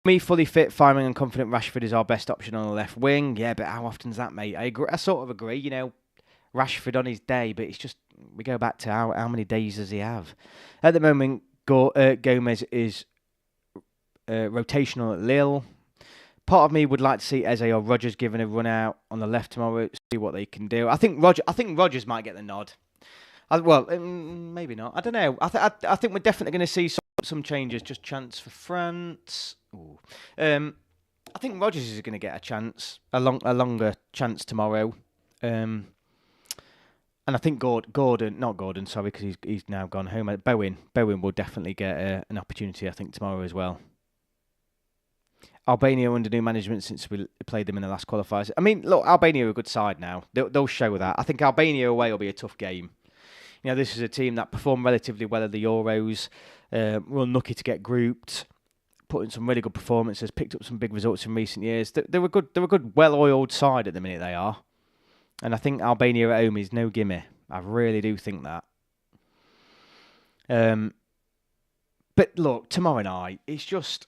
For me, fully fit, firing and confident Rashford is our best option on the left wing. Yeah, but how often's that, mate? I agree. I sort of agree, you know, Rashford on his day, but it's just, we go back to how many days does he have? At the moment, Gomez is rotational at Lille. Part of me would like to see Eze or Rodgers given a run out on the left tomorrow, see what they can do. I think Rodgers might get the nod. Maybe not. I don't know. I think we're definitely going to see some changes. Just chance for France. Ooh. I think Rodgers is going to get a chance, a longer chance tomorrow. And I think because he's now gone home. Bowen will definitely get an opportunity, I think, tomorrow as well. Albania under new management since we played them in the last qualifiers. I mean, look, Albania are a good side now. They'll show that. I think Albania away will be a tough game. You know, this is a team that performed relatively well at the Euros. Were unlucky to get grouped. Put in some really good performances. Picked up some big results in recent years. They're a good, well-oiled side at the minute. They are, and I think Albania at home is no gimme. I really do think that. But look, tomorrow night, it's just.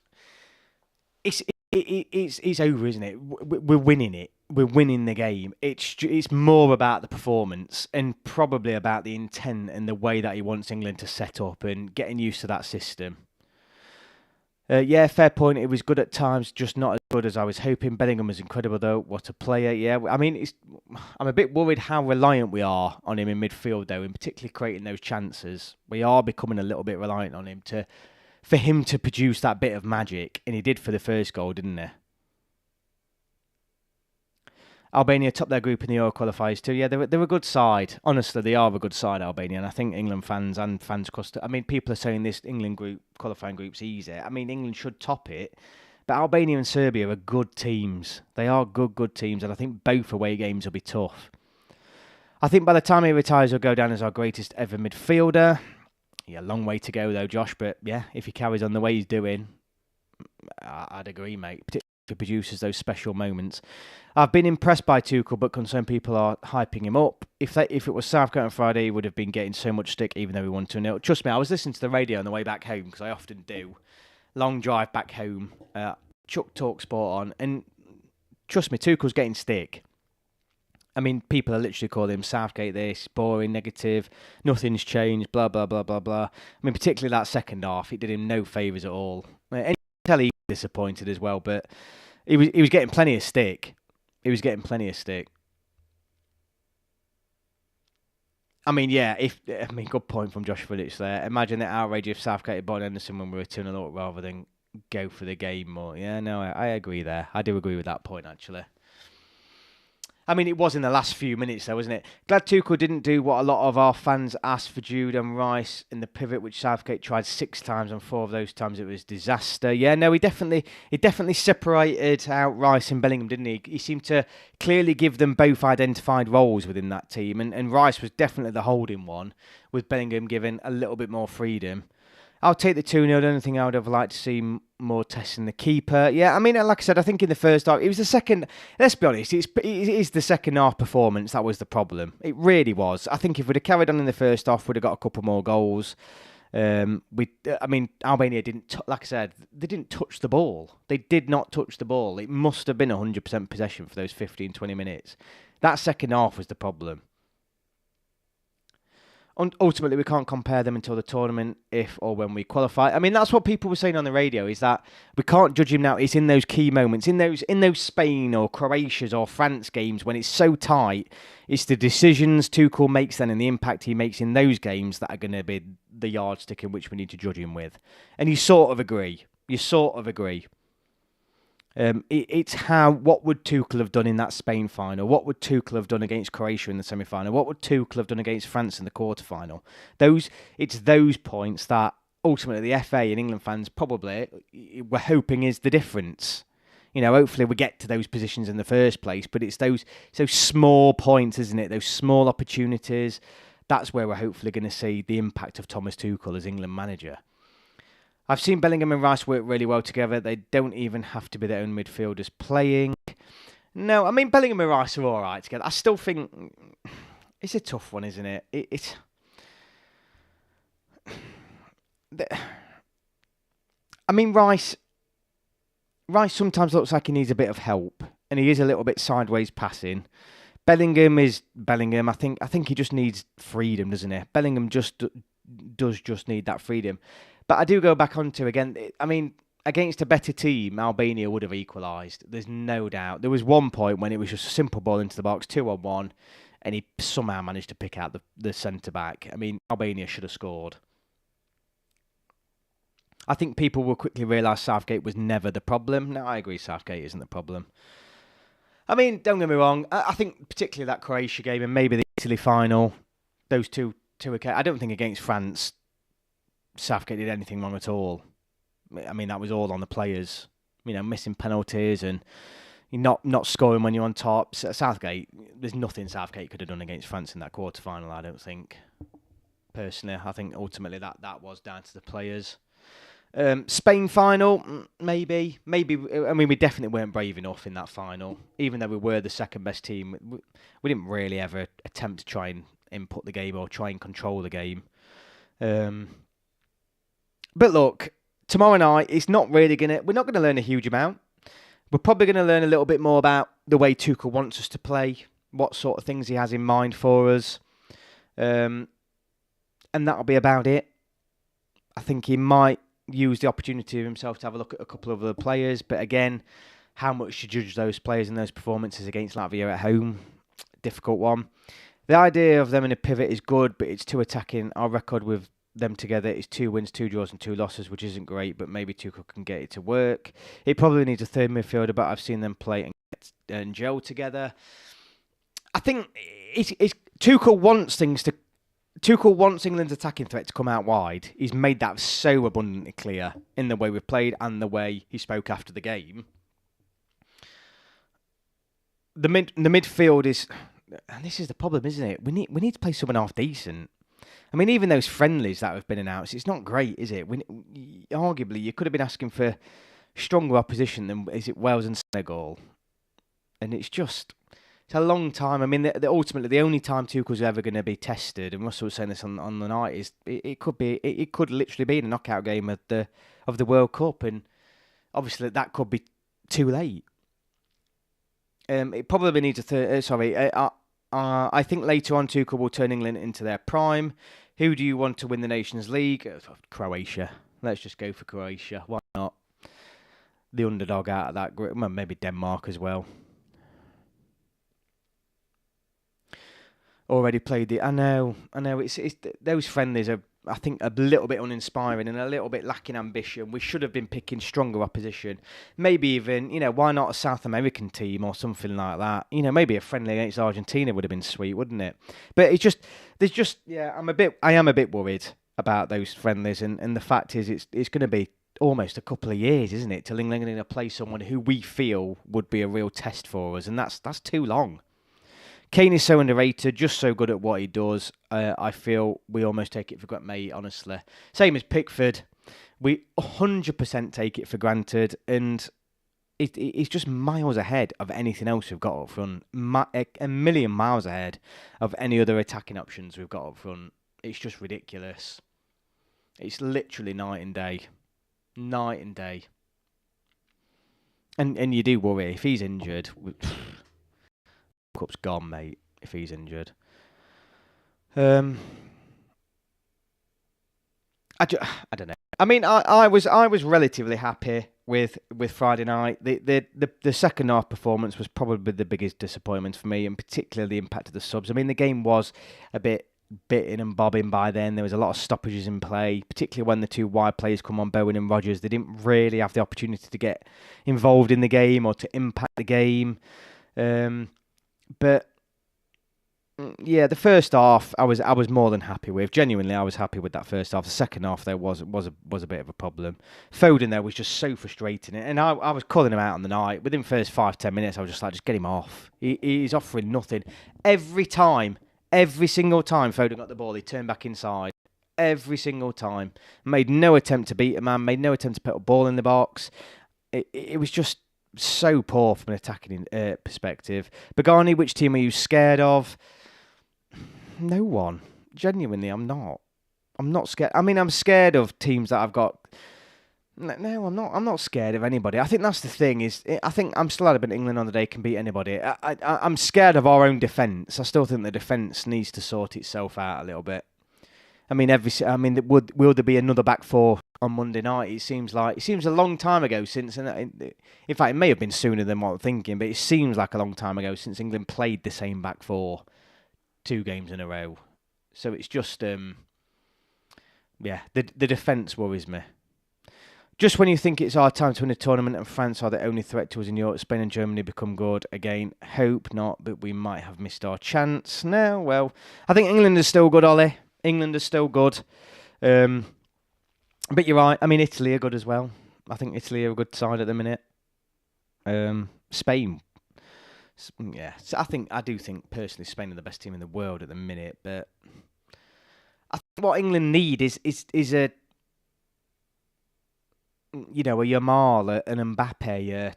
It's over, isn't it? We're winning it. We're winning the game. It's more about the performance and probably about the intent and the way that he wants England to set up and getting used to that system. Yeah, fair point. It was good at times, just not as good as I was hoping. Bellingham was incredible, though. What a player. Yeah, I mean, I'm a bit worried how reliant we are on him in midfield, though, and particularly creating those chances. We are becoming a little bit reliant on him for him to produce that bit of magic, and he did for the first goal, didn't he? Albania topped their group in the Euro qualifiers too. Yeah, they're a good side. Honestly, they are a good side, Albania, and I think England fans and fans across. I mean, people are saying this England qualifying group's easy. I mean, England should top it, but Albania and Serbia are good teams. They are good teams, and I think both away games will be tough. I think by the time he retires, he'll go down as our greatest ever midfielder. Yeah, long way to go though, Josh. But yeah, if he carries on the way he's doing, I'd agree, mate. Particularly if he produces those special moments. I've been impressed by Tuchel, but concerned people are hyping him up. If it was Southgate on Friday, he would have been getting so much stick, even though we won 2-0. Trust me, I was listening to the radio on the way back home, because I often do. Long drive back home. Chuck Talk Sport on, and trust me, Tuchel's getting stick. I mean, people are literally calling him Southgate this, boring, negative, nothing's changed, blah, blah, blah, blah, blah. I mean, particularly that second half, it did him no favours at all. And you can tell he was disappointed as well, but he was getting plenty of stick. He was getting plenty of stick. I mean, yeah, good point from Josh Phillips there. Imagine the outrage if Southgate had bought Henderson when we were 2-0 up rather than go for the game more. Yeah, no, I agree there. I do agree with that point, actually. I mean, it was in the last few minutes, though, wasn't it? Glad Tuchel didn't do what a lot of our fans asked for Jude and Rice in the pivot, which Southgate tried 6 times, and 4 of those times it was disaster. Yeah, no, he definitely separated out Rice and Bellingham, didn't he? He seemed to clearly give them both identified roles within that team, and Rice was definitely the holding one, with Bellingham given a little bit more freedom. I'll take the 2-0. The only thing I would have liked to see more testing the keeper. Yeah, I mean, like I said, I think in the first half, it was the second. Let's be honest, it is the second half performance that was the problem. It really was. I think if we'd have carried on in the first half, we'd have got a couple more goals. I mean, Albania didn't, like I said, they didn't touch the ball. They did not touch the ball. It must have been 100% possession for those 15, 20 minutes. That second half was the problem. Ultimately, we can't compare them until the tournament, if or when we qualify. I mean, that's what people were saying on the radio, is that we can't judge him now. It's in those key moments, in those Spain or Croatia's or France games when it's so tight. It's the decisions Tuchel makes then and the impact he makes in those games that are going to be the yardstick in which we need to judge him with. And you sort of agree. It's what would Tuchel have done in that Spain final? What would Tuchel have done against Croatia in the semi-final? What would Tuchel have done against France in the quarter-final? It's those points that ultimately the FA and England fans probably were hoping is the difference. You know, hopefully we get to those positions in the first place, but it's those small points, isn't it? Those small opportunities. That's where we're hopefully going to see the impact of Thomas Tuchel as England manager. I've seen Bellingham and Rice work really well together. They don't even have to be their own midfielders playing. No, I mean, Bellingham and Rice are all right together. I still think it's a tough one, isn't it? I mean, Rice sometimes looks like he needs a bit of help, and he is a little bit sideways passing. Bellingham is Bellingham. I think he just needs freedom, doesn't he? Bellingham does just need that freedom. But I do go back onto, again, I mean, against a better team, Albania would have equalised. There's no doubt. There was one point when it was just a simple ball into the box, 2-on-1, and he somehow managed to pick out the centre-back. I mean, Albania should have scored. I think people will quickly realise Southgate was never the problem. No, I agree, Southgate isn't the problem. I mean, don't get me wrong, I think particularly that Croatia game and maybe the Italy final, those two I don't think against France Southgate did anything wrong at all. I mean, that was all on the players. You know, missing penalties and not scoring when you're on top. Southgate, there's nothing Southgate could have done against France in that quarter-final, I don't think. Personally, I think ultimately that was down to the players. Spain final, maybe. I mean, we definitely weren't brave enough in that final. Even though we were the second-best team, we didn't really ever attempt to try and input the game or try and control the game. But look, tomorrow night, we're not going to learn a huge amount. We're probably going to learn a little bit more about the way Tuchel wants us to play, what sort of things he has in mind for us. And that'll be about it. I think he might use the opportunity of himself to have a look at a couple of other players. But again, how much to judge those players and those performances against Latvia at home? Difficult one. The idea of them in a pivot is good, but it's too attacking. Our record with them together is 2 wins, 2 draws and 2 losses, which isn't great, but maybe Tuchel can get it to work. It probably needs a third midfielder, but I've seen them play and gel together. I think Tuchel wants England's attacking threat to come out wide. He's made that so abundantly clear in the way we've played and the way he spoke after the game. The midfield is, and this is the problem, isn't it? We need to play someone half decent. I mean, even those friendlies that have been announced, it's not great, is it? Arguably, you could have been asking for stronger opposition than, is it, Wales and Senegal? And it's a long time. I mean, ultimately, the only time Tuchel's ever going to be tested, and Russell was saying this on the night, is it could literally be in a knockout game of the World Cup, and obviously that could be too late. It probably needs I think later on Tuchel will turn England into their prime. Who do you want to win the Nations League? Croatia. Let's just go for Croatia. Why not? The underdog out of that group. Well, maybe Denmark as well. Already played the. I know. It's those friendlies are, I think, a little bit uninspiring and a little bit lacking ambition. We should have been picking stronger opposition. Maybe even, why not a South American team or something like that? Maybe a friendly against Argentina would have been sweet, wouldn't it? But I am a bit worried about those friendlies, and the fact is, it's going to be almost a couple of years, isn't it, till England are going to play someone who we feel would be a real test for us, and that's too long. Kane is so underrated, just so good at what he does. I feel we almost take it for granted, mate, honestly. Same as Pickford. We 100% take it for granted, and it's just miles ahead of anything else we've got up front. A million miles ahead of any other attacking options we've got up front. It's just ridiculous. It's literally night and day. Night and day. And you do worry, if he's injured... Cup's gone, mate, if he's injured. I don't know. I mean, I was relatively happy with Friday night. The second half performance was probably the biggest disappointment for me, and particularly the impact of the subs. I mean, the game was a bit bitting and bobbing by then. There was a lot of stoppages in play, particularly when the two wide players come on, Bowen and Rodgers. They didn't really have the opportunity to get involved in the game or to impact the game. But yeah, the first half I was more than happy with. Genuinely, I was happy with that first half. The second half there was a bit of a problem. Foden there was just so frustrating, and I was calling him out on the night. Within the first 5-10 minutes, I was just like, just get him off. He's offering nothing. Every single time Foden got the ball, he turned back inside. Every single time, made no attempt to beat a man, made no attempt to put a ball in the box. It was just so poor from an attacking perspective. Bagani, which team are you scared of? No one. Genuinely, I'm not. I'm not scared. I mean, I'm scared of teams that I've got. No, I'm not. I'm not scared of anybody. I think that's the thing. I think I'm still adamant England on the day can beat anybody. I'm scared of our own defence. I still think the defence needs to sort itself out a little bit. I mean, will there be another back four on Monday night? It seems a long time ago since, and in fact, it may have been sooner than what I'm thinking, but it seems like a long time ago since England played the same back four 2 games in a row. So it's just, the defence worries me. Just when you think it's our time to win a tournament and France are the only threat to us in Europe, Spain and Germany become good again. Hope not, but we might have missed our chance. No, well, I think England is still good, Ollie. England is still good. But you're right. I mean, Italy are good as well. I think Italy are a good side at the minute. Spain. Yeah. So I do think, personally, Spain are the best team in the world at the minute. But I think what England need is a... a Yamal, an Mbappe,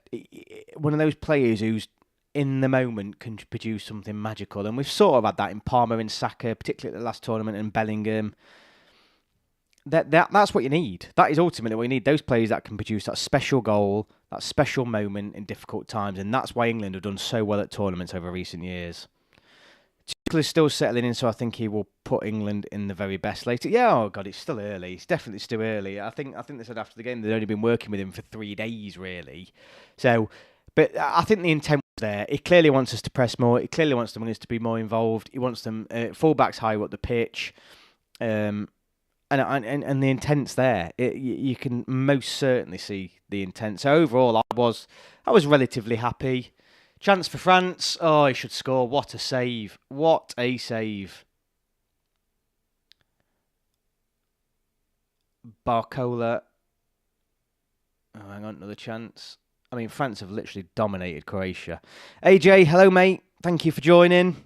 one of those players who's in the moment can produce something magical. And we've sort of had that in Palmer and Saka, particularly at the last tournament, and Bellingham. That's what you need. That is ultimately what you need. Those players that can produce that special goal, that special moment in difficult times. And that's why England have done so well at tournaments over recent years. Tuchel is still settling in, so I think he will put England in the very best later. Yeah, oh God, it's still early. It's definitely still early. I think they said after the game they'd only been working with him for 3 days, really. So, but I think the intent was there. He clearly wants us to press more. He clearly wants the wingers to be more involved. He wants them fullbacks higher up the pitch. And the intent's there. You can most certainly see the intent. So overall, I was relatively happy. Chance for France. Oh, he should score. What a save. What a save. Barcola. Oh, hang on, another chance. I mean, France have literally dominated Croatia. AJ, hello, mate. Thank you for joining.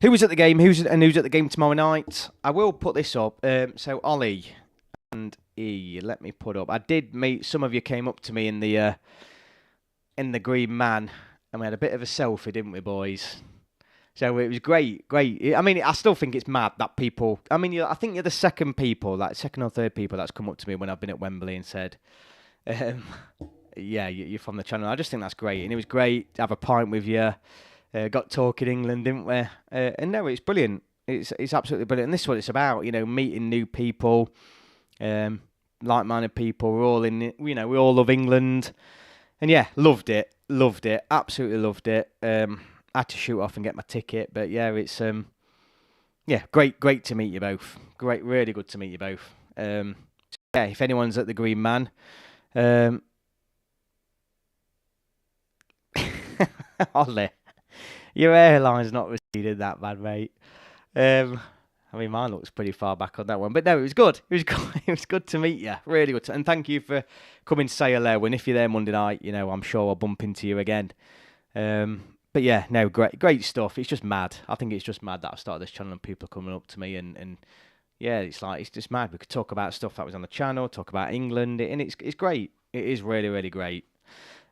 Who was at the game? Who's at the game tomorrow night? I will put this up. So Ollie and E, let me put up. I did meet. Some of you came up to me in the Green Man, and we had a bit of a selfie, didn't we, boys? So it was great. I mean, I still think it's mad that people. I mean, I think you're the second or third people that's come up to me when I've been at Wembley and said, "Yeah, you're from the channel." I just think that's great, and it was great to have a pint with you. got talking England, didn't we? And no, it's brilliant. It's absolutely brilliant. And this is what it's about, meeting new people, like-minded people. We're all in it, we all love England. And yeah, loved it, absolutely loved it. Had to shoot off and get my ticket, but yeah, it's great to meet you both. Great, really good to meet you both. Yeah, if anyone's at the Green Man, Ollie, your hairline's not receded that bad, mate. I mean, mine looks pretty far back on that one, but no, it was good. It was good. It was good to meet you. Really good. And thank you for coming to say hello. And if you're there Monday night, I'm sure I'll bump into you again. But yeah, no, great stuff. It's just mad. I think it's just mad that I've started this channel and people are coming up to me and yeah, it's just mad. We could talk about stuff that was on the channel, talk about England, and it's great. It is really, really great.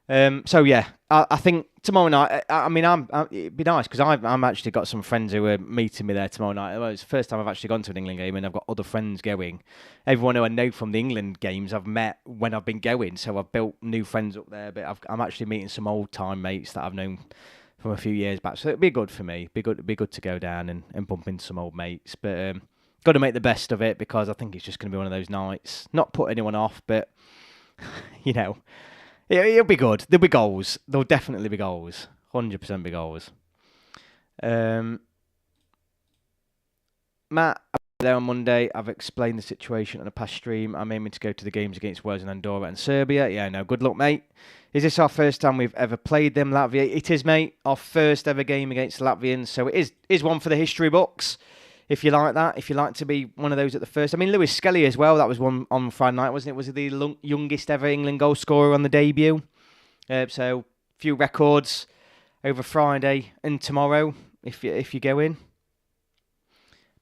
So yeah, I think tomorrow night. I mean, it'd be nice because I'm actually got some friends who are meeting me there tomorrow night. Well, it's the first time I've actually gone to an England game, and I've got other friends going. Everyone who I know from the England games, I've met when I've been going, so I've built new friends up there. But I'm actually meeting some old time mates that I've known from a few years back. So it'd be good for me. Be good to go down and bump into some old mates. But got to make the best of it because I think it's just going to be one of those nights. Not put anyone off, but it'll be good. There'll be goals. There'll definitely be goals. 100% be goals. Matt, there on Monday. I've explained the situation on a past stream. I'm aiming to go to the games against Wales and Andorra and Serbia. Yeah, no, good luck, mate. Is this our first time we've ever played them, Latvia? It is, mate. Our first ever game against the Latvians. So it is one for the history books. If you like that, if you like to be one of those at the first. I mean, Lewis Skelly as well. That was one on Friday night, wasn't it? Was he the youngest ever England goal scorer on the debut? So, a few records over Friday and tomorrow, if you go in.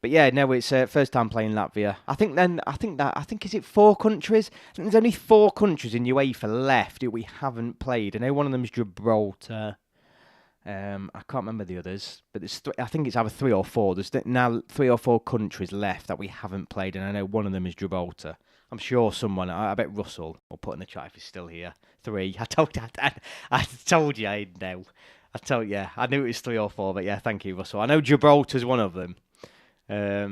But yeah, no, it's first time playing Latvia. I think is it 4 countries? I think there's only 4 countries in UEFA left that we haven't played. I know one of them is Gibraltar. I can't remember the others, but there's I think it's either 3 or 4. There's now 3 or 4 countries left that we haven't played, and I know one of them is Gibraltar. I'm sure someone, I bet Russell will put in the chat if he's still here. 3. I told you I'd know. I knew it was 3 or 4, but yeah, thank you, Russell. I know Gibraltar's one of them. I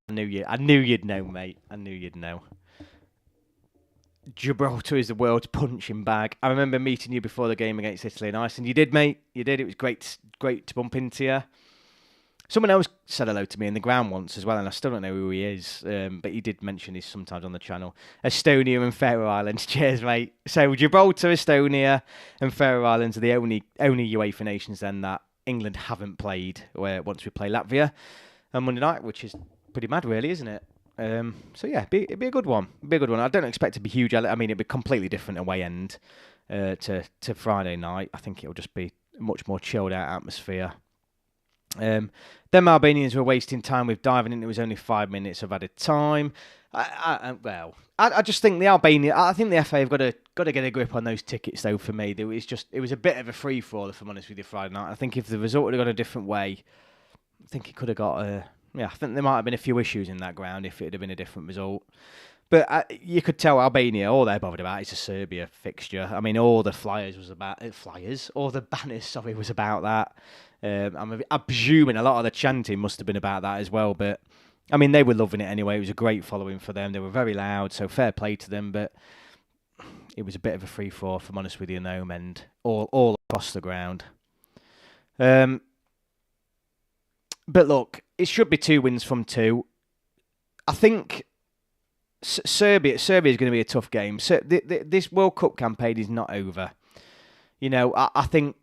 knew you'd know, mate. I knew you'd know. Gibraltar is the world's punching bag. I remember meeting you before the game against Italy and Iceland. You did, mate. You did. It was great to bump into you. Someone else said hello to me in the ground once as well, and I still don't know who he is, but he did mention this sometimes on the channel. Estonia and Faroe Islands. Cheers, mate. So Gibraltar, Estonia and Faroe Islands are the only UEFA nations then that England haven't played once we play Latvia on Monday night, which is pretty mad, really, isn't it? So yeah, it'd be a good one. I don't expect it to be huge. I mean, it'd be completely different away end to Friday night. I think it'll just be a much more chilled out atmosphere. Them Albanians were wasting time with diving in. It was only 5 minutes of added time. I just think I think the FA have got to get a grip on those tickets though. For me, it was a bit of a free for all, if I'm honest with you, Friday night. I think if the result had gone a different way, I think it could have got I think there might have been a few issues in that ground if it had been a different result. But you could tell Albania, all they're bothered about is a Serbia fixture. I mean, all the banners, was about that. I'm presuming a lot of the chanting must have been about that as well. But, I mean, they were loving it anyway. It was a great following for them. They were very loud, so fair play to them. But it was a bit of a free-for-all, if I'm honest with you, in the home end, all across the ground. But look, it should be 2 wins from 2. I think Serbia is going to be a tough game. So this World Cup campaign is not over. I think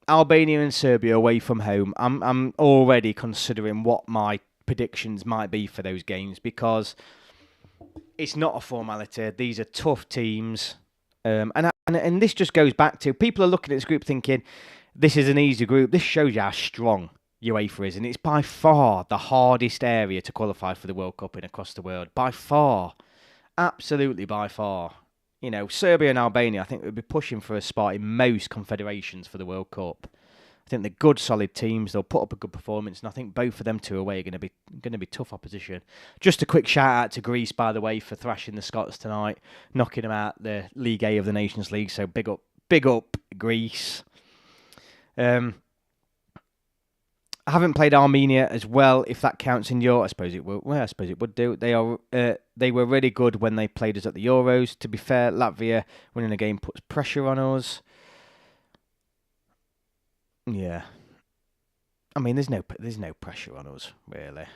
Albania and Serbia away from home, I'm already considering what my predictions might be for those games because it's not a formality. These are tough teams. And this just goes back to people are looking at this group thinking this is an easy group. This shows you how strong UEFA is, and it's by far the hardest area to qualify for the World Cup in across the world. By far. Absolutely by far. Serbia and Albania, I think would be pushing for a spot in most confederations for the World Cup. I think they're good, solid teams. They'll put up a good performance, and I think both of them two away are going to be tough opposition. Just a quick shout out to Greece, by the way, for thrashing the Scots tonight, knocking them out the League A of the Nations League. So big up, Greece. I haven't played Armenia as well, if that counts in your... I suppose it will. Well, I suppose it would do. They were really good when they played us at the Euros. To be fair, Latvia winning a game puts pressure on us. Yeah. I mean, there's no pressure on us, really.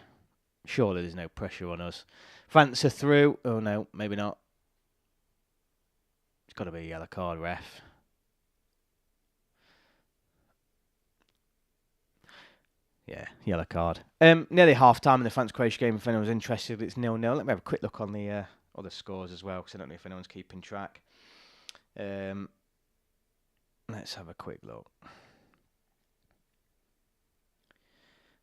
Surely there's no pressure on us. France are through. Oh, no, maybe not. It's got to be a yellow card, ref. Yeah, yellow card. Nearly half-time in the France-Croatia game. If anyone's interested, it's 0-0. Let me have a quick look on the other scores as well, because I don't know if anyone's keeping track. Let's have a quick look.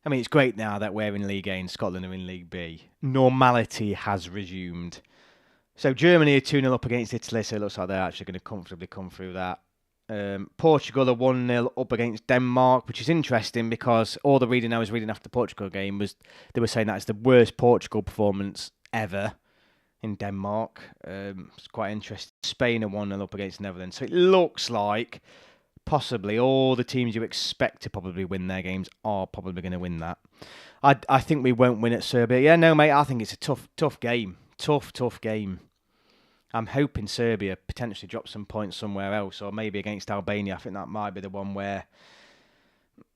I mean, it's great now that we're in League A and Scotland are in League B. Normality has resumed. So Germany are 2-0 up against Italy, so it looks like they're actually going to comfortably come through that. Portugal are 1-0 up against Denmark, which is interesting because all the reading I was reading after the Portugal game was they were saying that's the worst Portugal performance ever in Denmark. It's quite interesting. Spain are 1-0 up against Netherlands, so it looks like possibly all the teams you expect to probably win their games are probably going to win that. I think we won't win at Serbia. Yeah, no, mate, I think it's a tough game. Tough game. I'm hoping Serbia potentially drops some points somewhere else, or maybe against Albania. I think that might be the one where,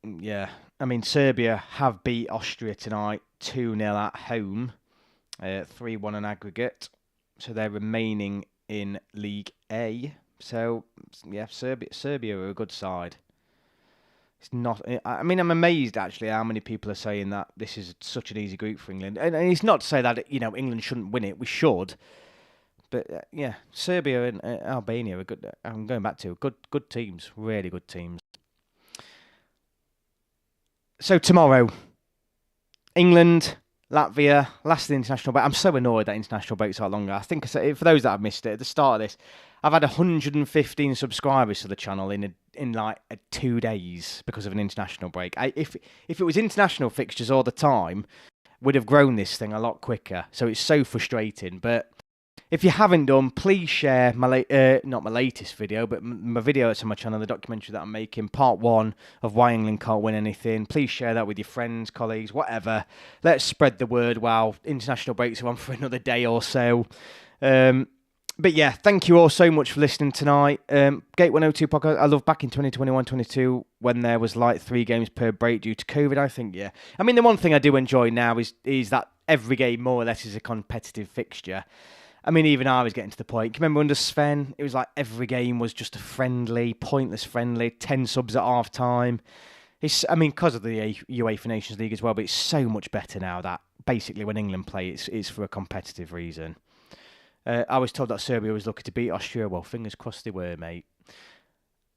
yeah. I mean, Serbia have beat Austria tonight 2-0 at home, 3-1 on aggregate. So they're remaining in League A. So, yeah, Serbia are a good side. It's not. I mean, I'm amazed actually how many people are saying that this is such an easy group for England, and it's not to say that England shouldn't win it. We should, but yeah, Serbia and Albania are good. I'm going back to good teams, really good teams. So tomorrow, England, Latvia, last of the international break. I'm so annoyed that international breaks are longer. I think for those that have missed it at the start of this, I've had 115 subscribers to the channel in 2 days because of an international break. If it was international fixtures all the time, would have grown this thing a lot quicker. So it's so frustrating. But if you haven't done, please share not my latest video, but my video that's on my channel, the documentary that I'm making, part 1 of why England can't win anything. Please share that with your friends, colleagues, whatever. Let's spread the word while international breaks are on for another day or so. But yeah, thank you all so much for listening tonight. Gate 102 podcast. I love back in 2021-22 when there was like 3 games per break due to COVID. I think, yeah. I mean, the one thing I do enjoy now is that every game more or less is a competitive fixture. I mean, even I was getting to the point. Remember under Sven, it was like every game was just a friendly, pointless friendly, 10 subs at half time. I mean, because of the UEFA Nations League as well, but it's so much better now that basically when England play, it's for a competitive reason. I was told that Serbia was lucky to beat Austria. Well, fingers crossed they were, mate.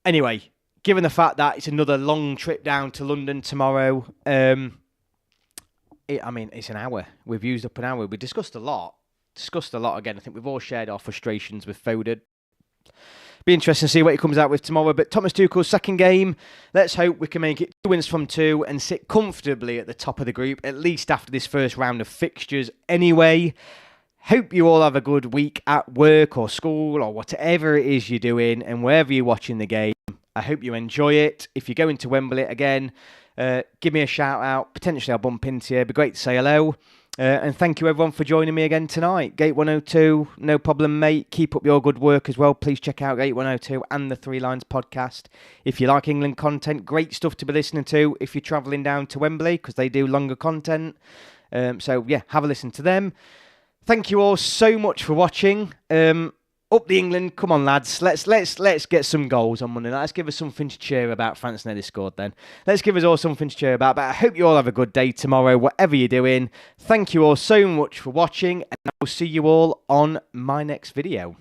Anyway, given the fact that it's another long trip down to London tomorrow, I mean, it's an hour. We've used up an hour. We discussed a lot. Again. I think we've all shared our frustrations with Foden. Be interesting to see what he comes out with tomorrow. But Thomas Tuchel's second game, let's hope we can make it 2 wins from 2 and sit comfortably at the top of the group, at least after this first round of fixtures anyway. Hope you all have a good week at work or school or whatever it is you're doing, and wherever you're watching the game, I hope you enjoy it. If you're going to Wembley again, give me a shout out. Potentially I'll bump into you. It'd be great to say hello. And thank you everyone for joining me again tonight. Gate 102, no problem, mate. Keep up your good work as well. Please check out Gate 102 and the 3 Lines podcast. If you like England content, great stuff to be listening to if you're travelling down to Wembley, because they do longer content. So yeah, have a listen to them. Thank you all so much for watching. Up the England, come on lads, let's get some goals on Monday night. Let's give us something to cheer about. France nearly scored then. Let's give us all something to cheer about. But I hope you all have a good day tomorrow, whatever you're doing. Thank you all so much for watching, and I will see you all on my next video.